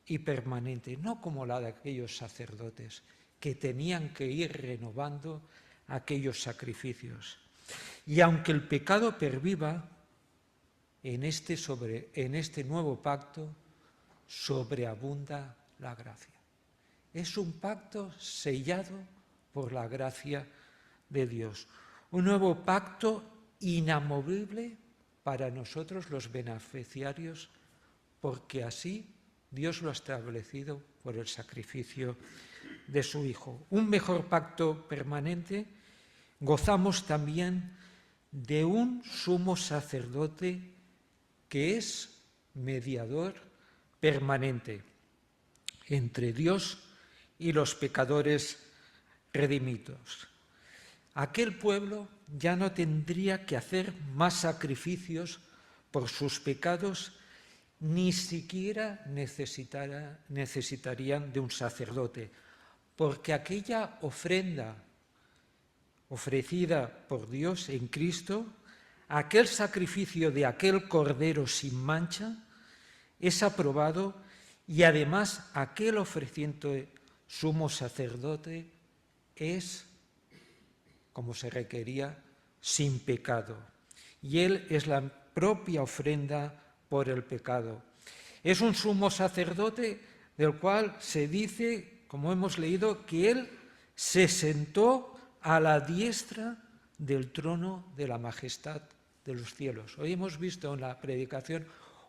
y permanente, no como la de aquellos sacerdotes que tenían que ir renovando aquellos sacrificios. Y aunque el pecado perviva, en este nuevo pacto sobreabunda la gracia. Es un pacto sellado por la gracia de Dios. Un nuevo pacto inamovible para nosotros los beneficiarios, porque así Dios lo ha establecido por el sacrificio de su Hijo. Un mejor pacto permanente. Gozamos también de un sumo sacerdote que es mediador permanente entre Dios y los pecadores redimidos. Aquel pueblo ya no tendría que hacer más sacrificios por sus pecados, ni siquiera necesitarían de un sacerdote, porque aquella ofrenda ofrecida por Dios en Cristo, aquel sacrificio de aquel cordero sin mancha, es aprobado, y además aquel ofreciente sumo sacerdote es, como se requería, sin pecado. Y él es la propia ofrenda por el pecado. Es un sumo sacerdote del cual se dice, como hemos leído, que él se sentó a la diestra del trono de la majestad de los cielos. Hoy hemos visto en la predicación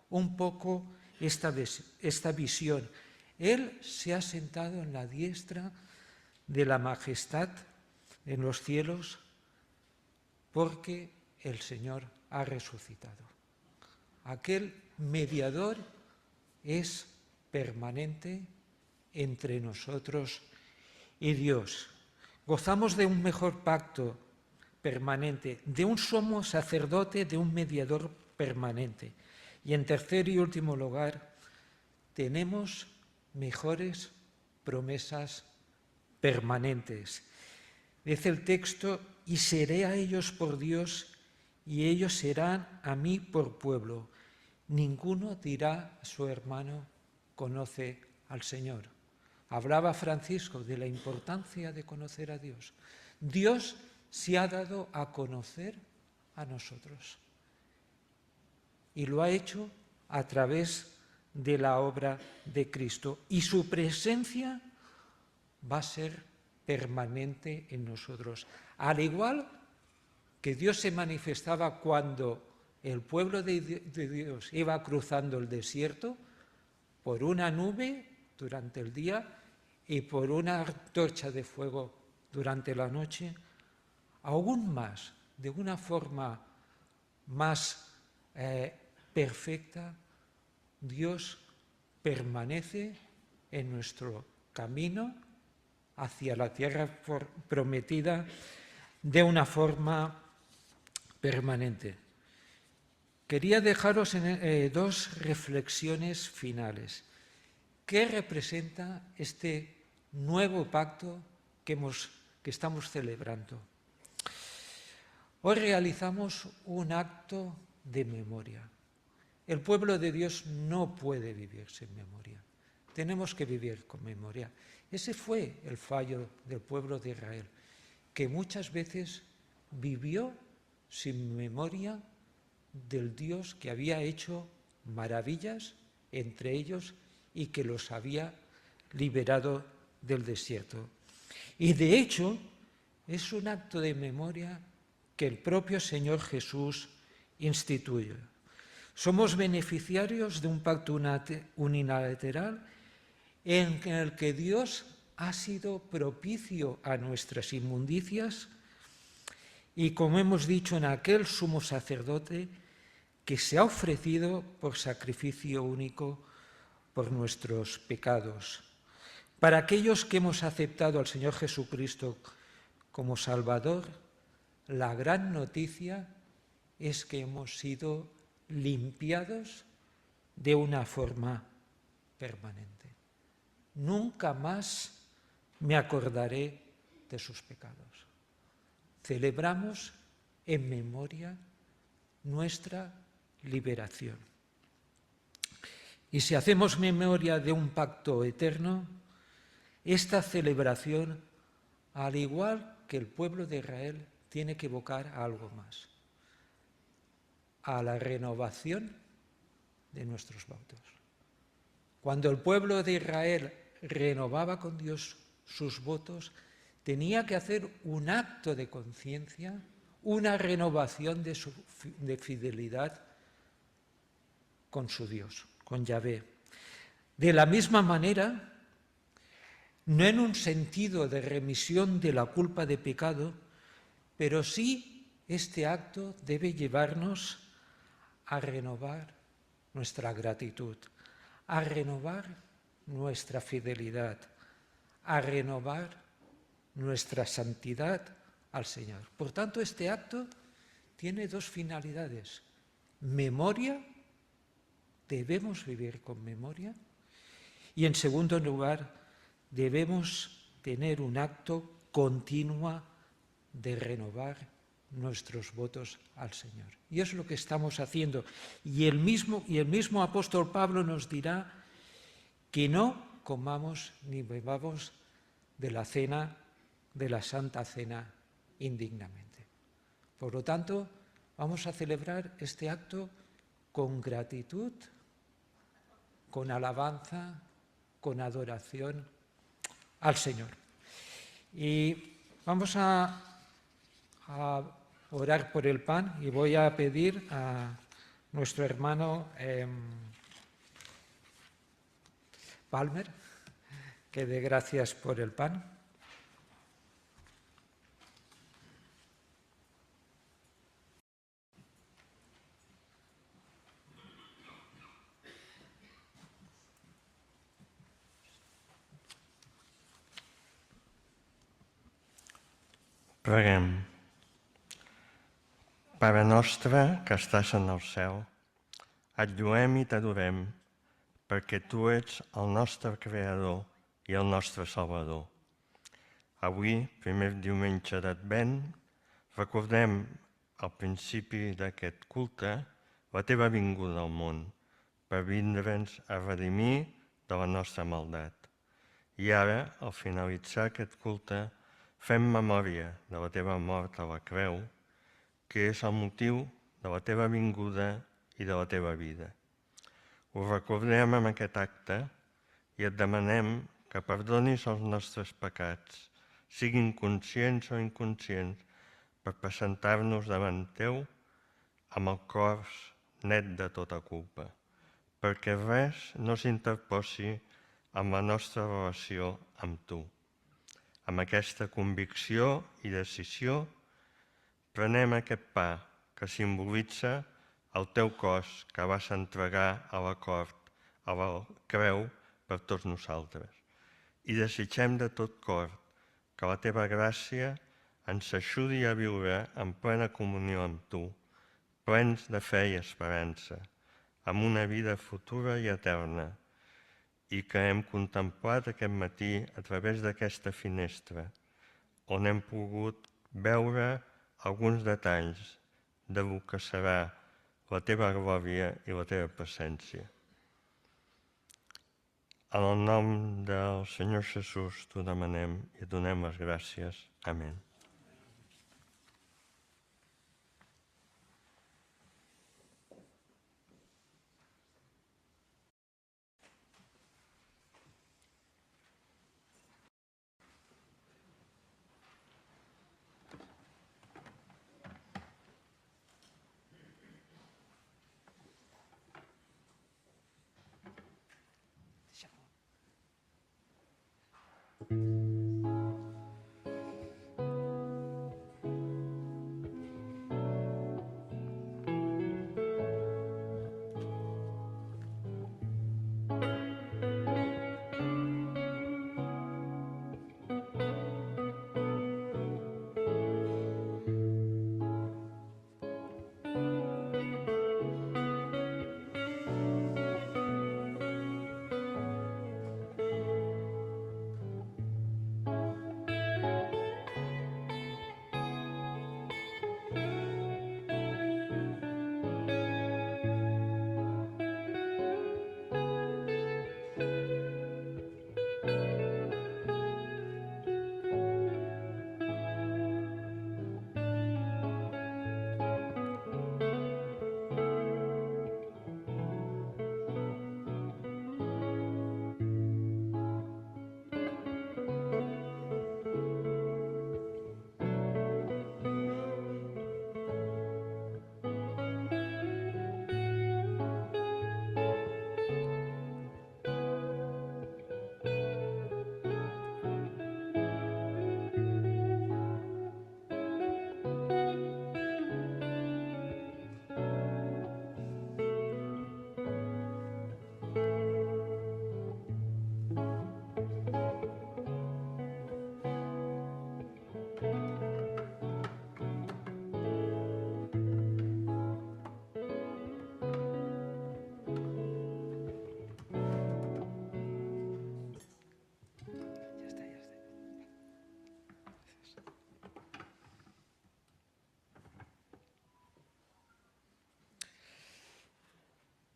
un poco esta visión. Él se ha sentado en la diestra de la majestad en los cielos porque el Señor ha resucitado. Aquel mediador es permanente entre nosotros y Dios. Gozamos de un mejor pacto permanente, de un sumo sacerdote, de un mediador permanente. Y en tercer y último lugar, tenemos mejores promesas permanentes. Dice el texto, y seré a ellos por Dios, y ellos serán a mí por pueblo. Ninguno dirá a su hermano, conoce al Señor. Hablaba Francisco de la importancia de conocer a Dios. Dios se ha dado a conocer a nosotros. Y lo ha hecho a través de la obra de Cristo. Y su presencia va a ser permanente en nosotros. Al igual que Dios se manifestaba cuando el pueblo de Dios iba cruzando el desierto por una nube durante el día y por una antorcha de fuego durante la noche, aún más, de una forma más perfecta, Dios permanece en nuestro camino hacia la tierra prometida de una forma permanente. Quería dejaros dos reflexiones finales. ¿Qué representa este nuevo pacto que estamos celebrando? Hoy realizamos un acto de memoria. El pueblo de Dios no puede vivir sin memoria. Tenemos que vivir con memoria. Ese fue el fallo del pueblo de Israel, que muchas veces vivió sin memoria del Dios que había hecho maravillas entre ellos y que los había liberado del desierto. Y de hecho, es un acto de memoria que el propio Señor Jesús instituye. Somos beneficiarios de un pacto unilateral en el que Dios ha sido propicio a nuestras inmundicias y, como hemos dicho, en aquel sumo sacerdote que se ha ofrecido por sacrificio único por nuestros pecados. Para aquellos que hemos aceptado al Señor Jesucristo como Salvador, la gran noticia es que hemos sido limpiados de una forma permanente. Nunca más me acordaré de sus pecados. Celebramos en memoria nuestra liberación. Y si hacemos memoria de un pacto eterno, esta celebración, al igual que el pueblo de Israel, tiene que evocar a algo más, a la renovación de nuestros votos. Cuando el pueblo de Israel renovaba con Dios sus votos, tenía que hacer un acto de conciencia, una renovación de fidelidad con su Dios, con Yahvé. De la misma manera, no en un sentido de remisión de la culpa de pecado, pero sí este acto debe llevarnos a renovar nuestra gratitud, a renovar nuestra fidelidad, a renovar nuestra santidad al Señor. Por tanto, este acto tiene dos finalidades. Memoria, debemos vivir con memoria, y en segundo lugar, debemos tener un acto continuo de renovar nuestros votos al Señor. Y es lo que estamos haciendo. Y el mismo apóstol Pablo nos dirá que no comamos ni bebamos de la cena, de la Santa Cena, indignamente. Por lo tanto, vamos a celebrar este acto con gratitud, con alabanza, con adoración al Señor. Y vamos a orar por el pan y voy a pedir a nuestro hermano Palmer que dé gracias por el pan. Preguem. Pare nostre que estàs en el cel, et lluem i t'adorem, perquè tu ets el nostre Creador i el nostre Salvador. Avui, primer diumenge d'Advent, recordem al principi d'aquest culte la teva vinguda al món, per vindre'ns a redimir de la nostra maldat. I ara, al finalitzar aquest culte, fem memòria de la teva mort a la creu, que és el motiu de la teva vinguda i de la teva vida. Ho recordem amb aquest acte i et demanem que perdonis els nostres pecats, siguin conscients o inconscients, per presentar-nos davant teu amb el cor net de tota culpa, perquè res no s'interposi amb la nostra relació amb tu. Amb aquesta convicció i decisió, prenem aquest pa que simbolitza el teu cos que vas entregar a la creu per tots nosaltres. I desitgem de tot cor que la teva gràcia ens ajudi a viure en plena comunió amb tu, plens de fe i esperança, amb una vida futura i eterna, i que hem contemplat aquest matí a través d'aquesta finestra, on hem pogut veure alguns detalls del que serà la teva glòria i la teva presència. En el nom del Senyor Jesús t'ho demanem i et donem les gràcies. Amén.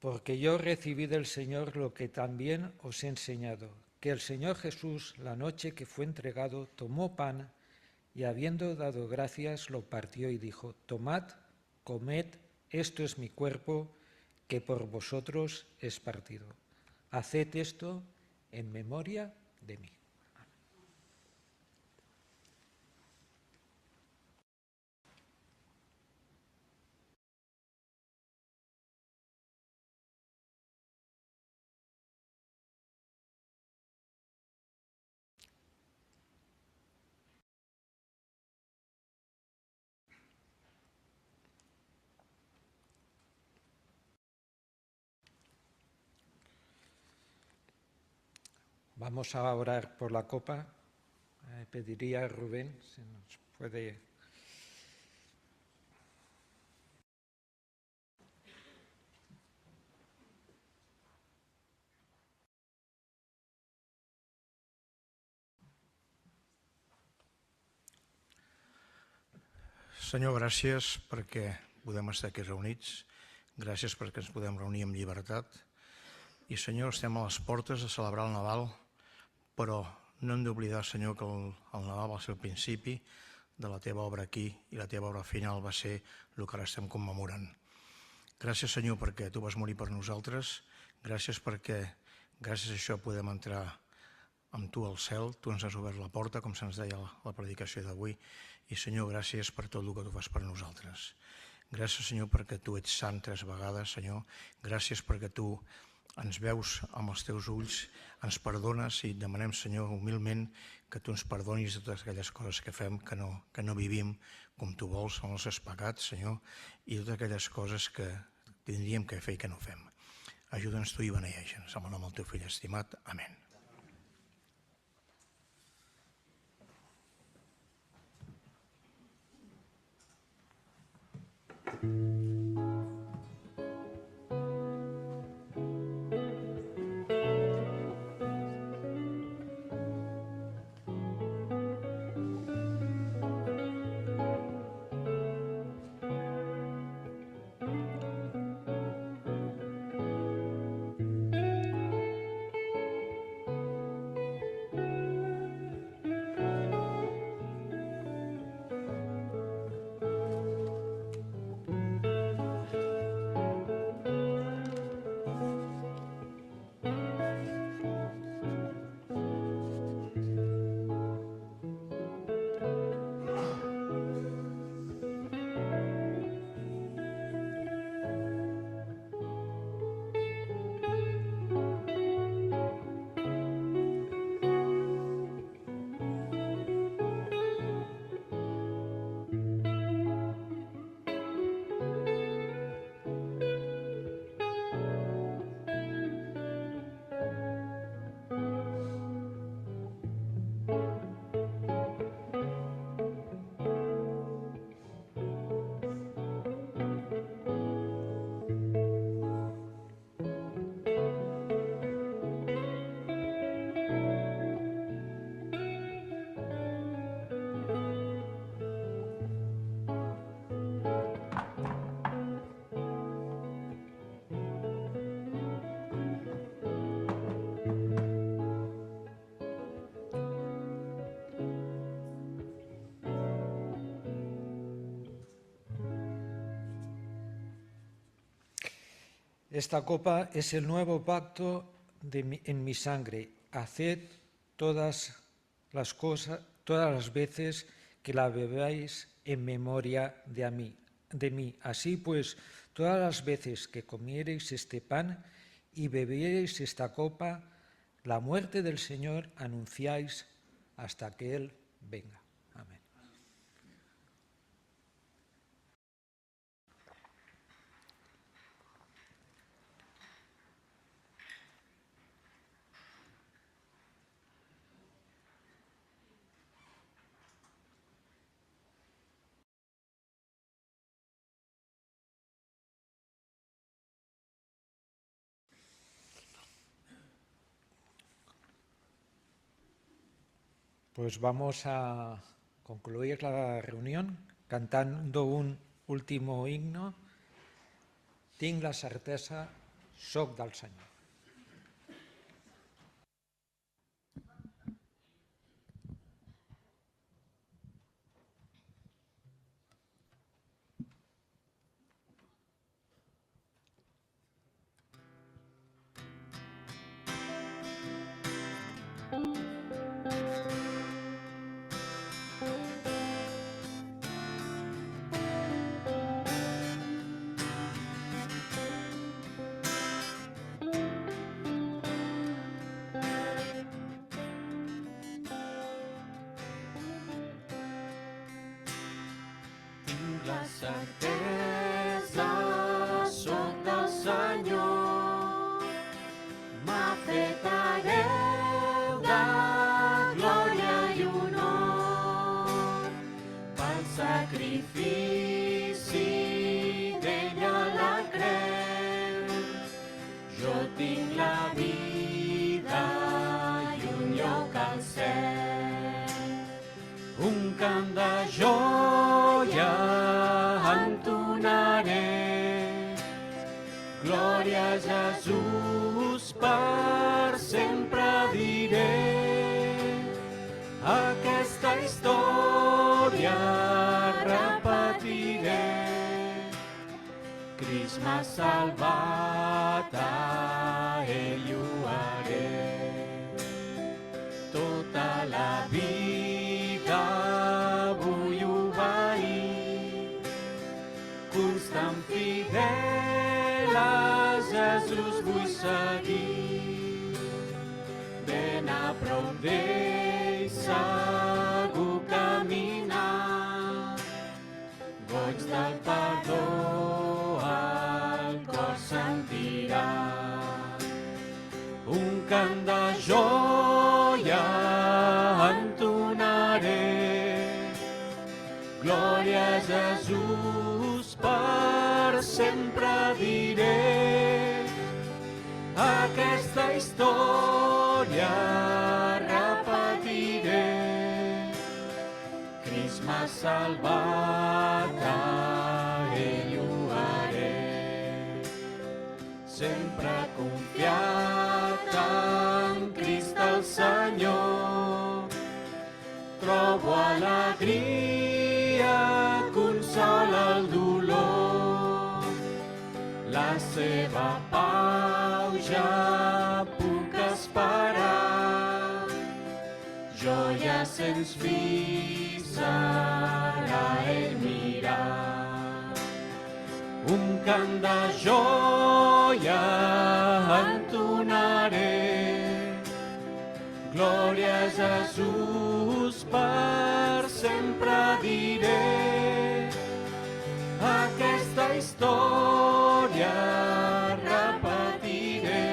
Porque yo recibí del Señor lo que también os he enseñado, que el Señor Jesús, la noche que fue entregado, tomó pan y habiendo dado gracias, lo partió y dijo: Tomad, comed, esto es mi cuerpo, que por vosotros es partido. Haced esto en memoria de mí. Vamos a orar por la copa. Pediría a Rubén si nos puede. Senyor, gràcies perquè podem estar aquí reunits, gràcies perquè ens podem reunir amb llibertat. I, Senyor, estem a les portes de celebrar el Nadal, però no hem d'oblidar, Senyor, que el Nadal va ser el principi de la teva obra aquí i la teva obra final va ser el que ara estem commemorant. Gràcies, Senyor, perquè tu vas morir per nosaltres, gràcies perquè gràcies a això podem entrar amb tu al cel, tu ens has obert la porta, com se'ns deia la predicació d'avui, i Senyor, gràcies per tot el que tu fas per nosaltres. Gràcies, Senyor, perquè tu ets sant 3 vegades, Senyor, gràcies perquè tu ens veus amb els teus ulls, ens perdones i et demanem, Senyor, humilment, que tu ens perdonis de totes aquelles coses que fem, que no vivim com tu vols, els nostres pecats, Senyor, i totes aquelles coses que tindríem que fer i que no fem. Ajuda'ns tu i beneeixe'ns. En el nom del teu fill estimat. Amén. Esta copa es el nuevo pacto en mi sangre. Haced todas las veces que la bebáis en memoria de mí. Así pues, todas las veces que comiereis este pan y bebiereis esta copa, la muerte del Señor anunciáis hasta que Él venga. Amén. Pues vamos a concluir la reunión cantando un último himno. Tinc la certesa, soc del Senyor. Tinc la certesa, soc del Senyor, m'ha fet hereu de glòria i honor, pel sacrifici d'ell a la creu. Jo tinc la vida i un lloc al cel, un cant de joia entonaré. Glòria a Jesús, per sempre diré. Aquesta història repetiré. Crist m'ha salvat, a ell ho haré. Tota la vida vull obeir, constant fidel a Jesús vull seguir. Ben a prop d'ell segur caminar, goig del perdó al cor sentirà. Un cant de joia entonaré. Glòria a Jesús, per sempre diré. Aquesta història repetiré. Crist m'ha salvat, a ell ho haré. Sempre confiat en Crist el Senyor, trobo alegria, consola el dolor. La seva pau ja puc esperar, joia sens fi serà ell mirar. Un cant de joia entonaré. Glòria a Jesús, per sempre diré. Aquesta història repetiré.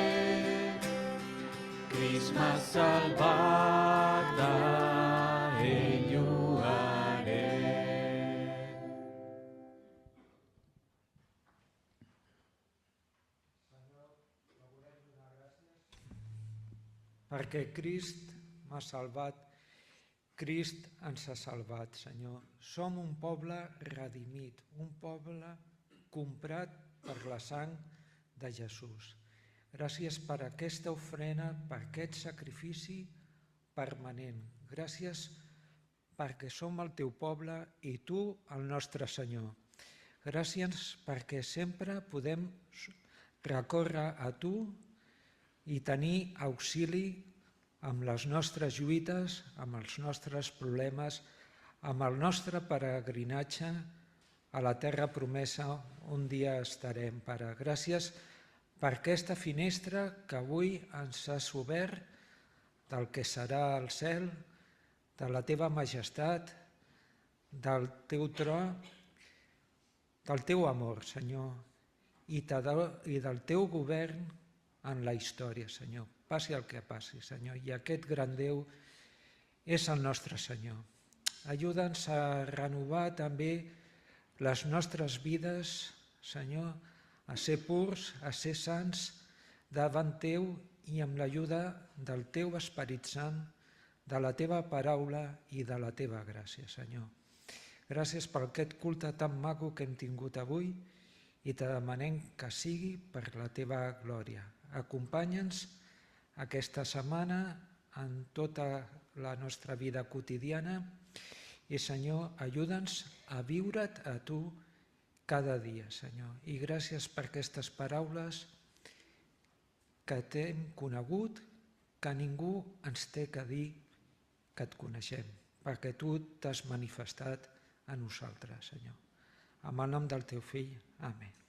Crist m'ha salvat, a ell ho haré. Perquè Crist m'ha salvat, Crist ens ha salvat, Senyor. Som un poble redimit, un poble comprat per la sang de Jesús. Gràcies per aquesta ofrena, per aquest sacrifici permanent. Gràcies perquè som el teu poble i tu el nostre Senyor. Gràcies perquè sempre podem recórrer a tu i tenir auxili amb les nostres lluites, amb els nostres problemes, amb el nostre peregrinatge a la terra promesa on dia estarem, Pare. Gràcies per aquesta finestra que avui ens has obert del que serà el cel, de la teva majestat, del teu tro, del teu amor, Senyor, i del teu govern en la història, Senyor. Passi el que passi, Senyor, i aquest gran Déu és el nostre Senyor. Ajuda'ns a renovar també les nostres vides, Senyor, a ser purs, a ser sants davant teu i amb l'ajuda del teu Esperit Sant, de la teva paraula i de la teva gràcia, Senyor. Gràcies per aquest culte tan maco que hem tingut avui i te demanem que sigui per la teva glòria. Acompanya'ns aquesta setmana en tota la nostra vida quotidiana i, Senyor, ajuda'ns a viure't a tu cada dia, Senyor. I gràcies per aquestes paraules que t'hem conegut, que ningú ens té que dir que et coneixem, perquè tu t'has manifestat a nosaltres, Senyor. En el nom del teu fill. Amén.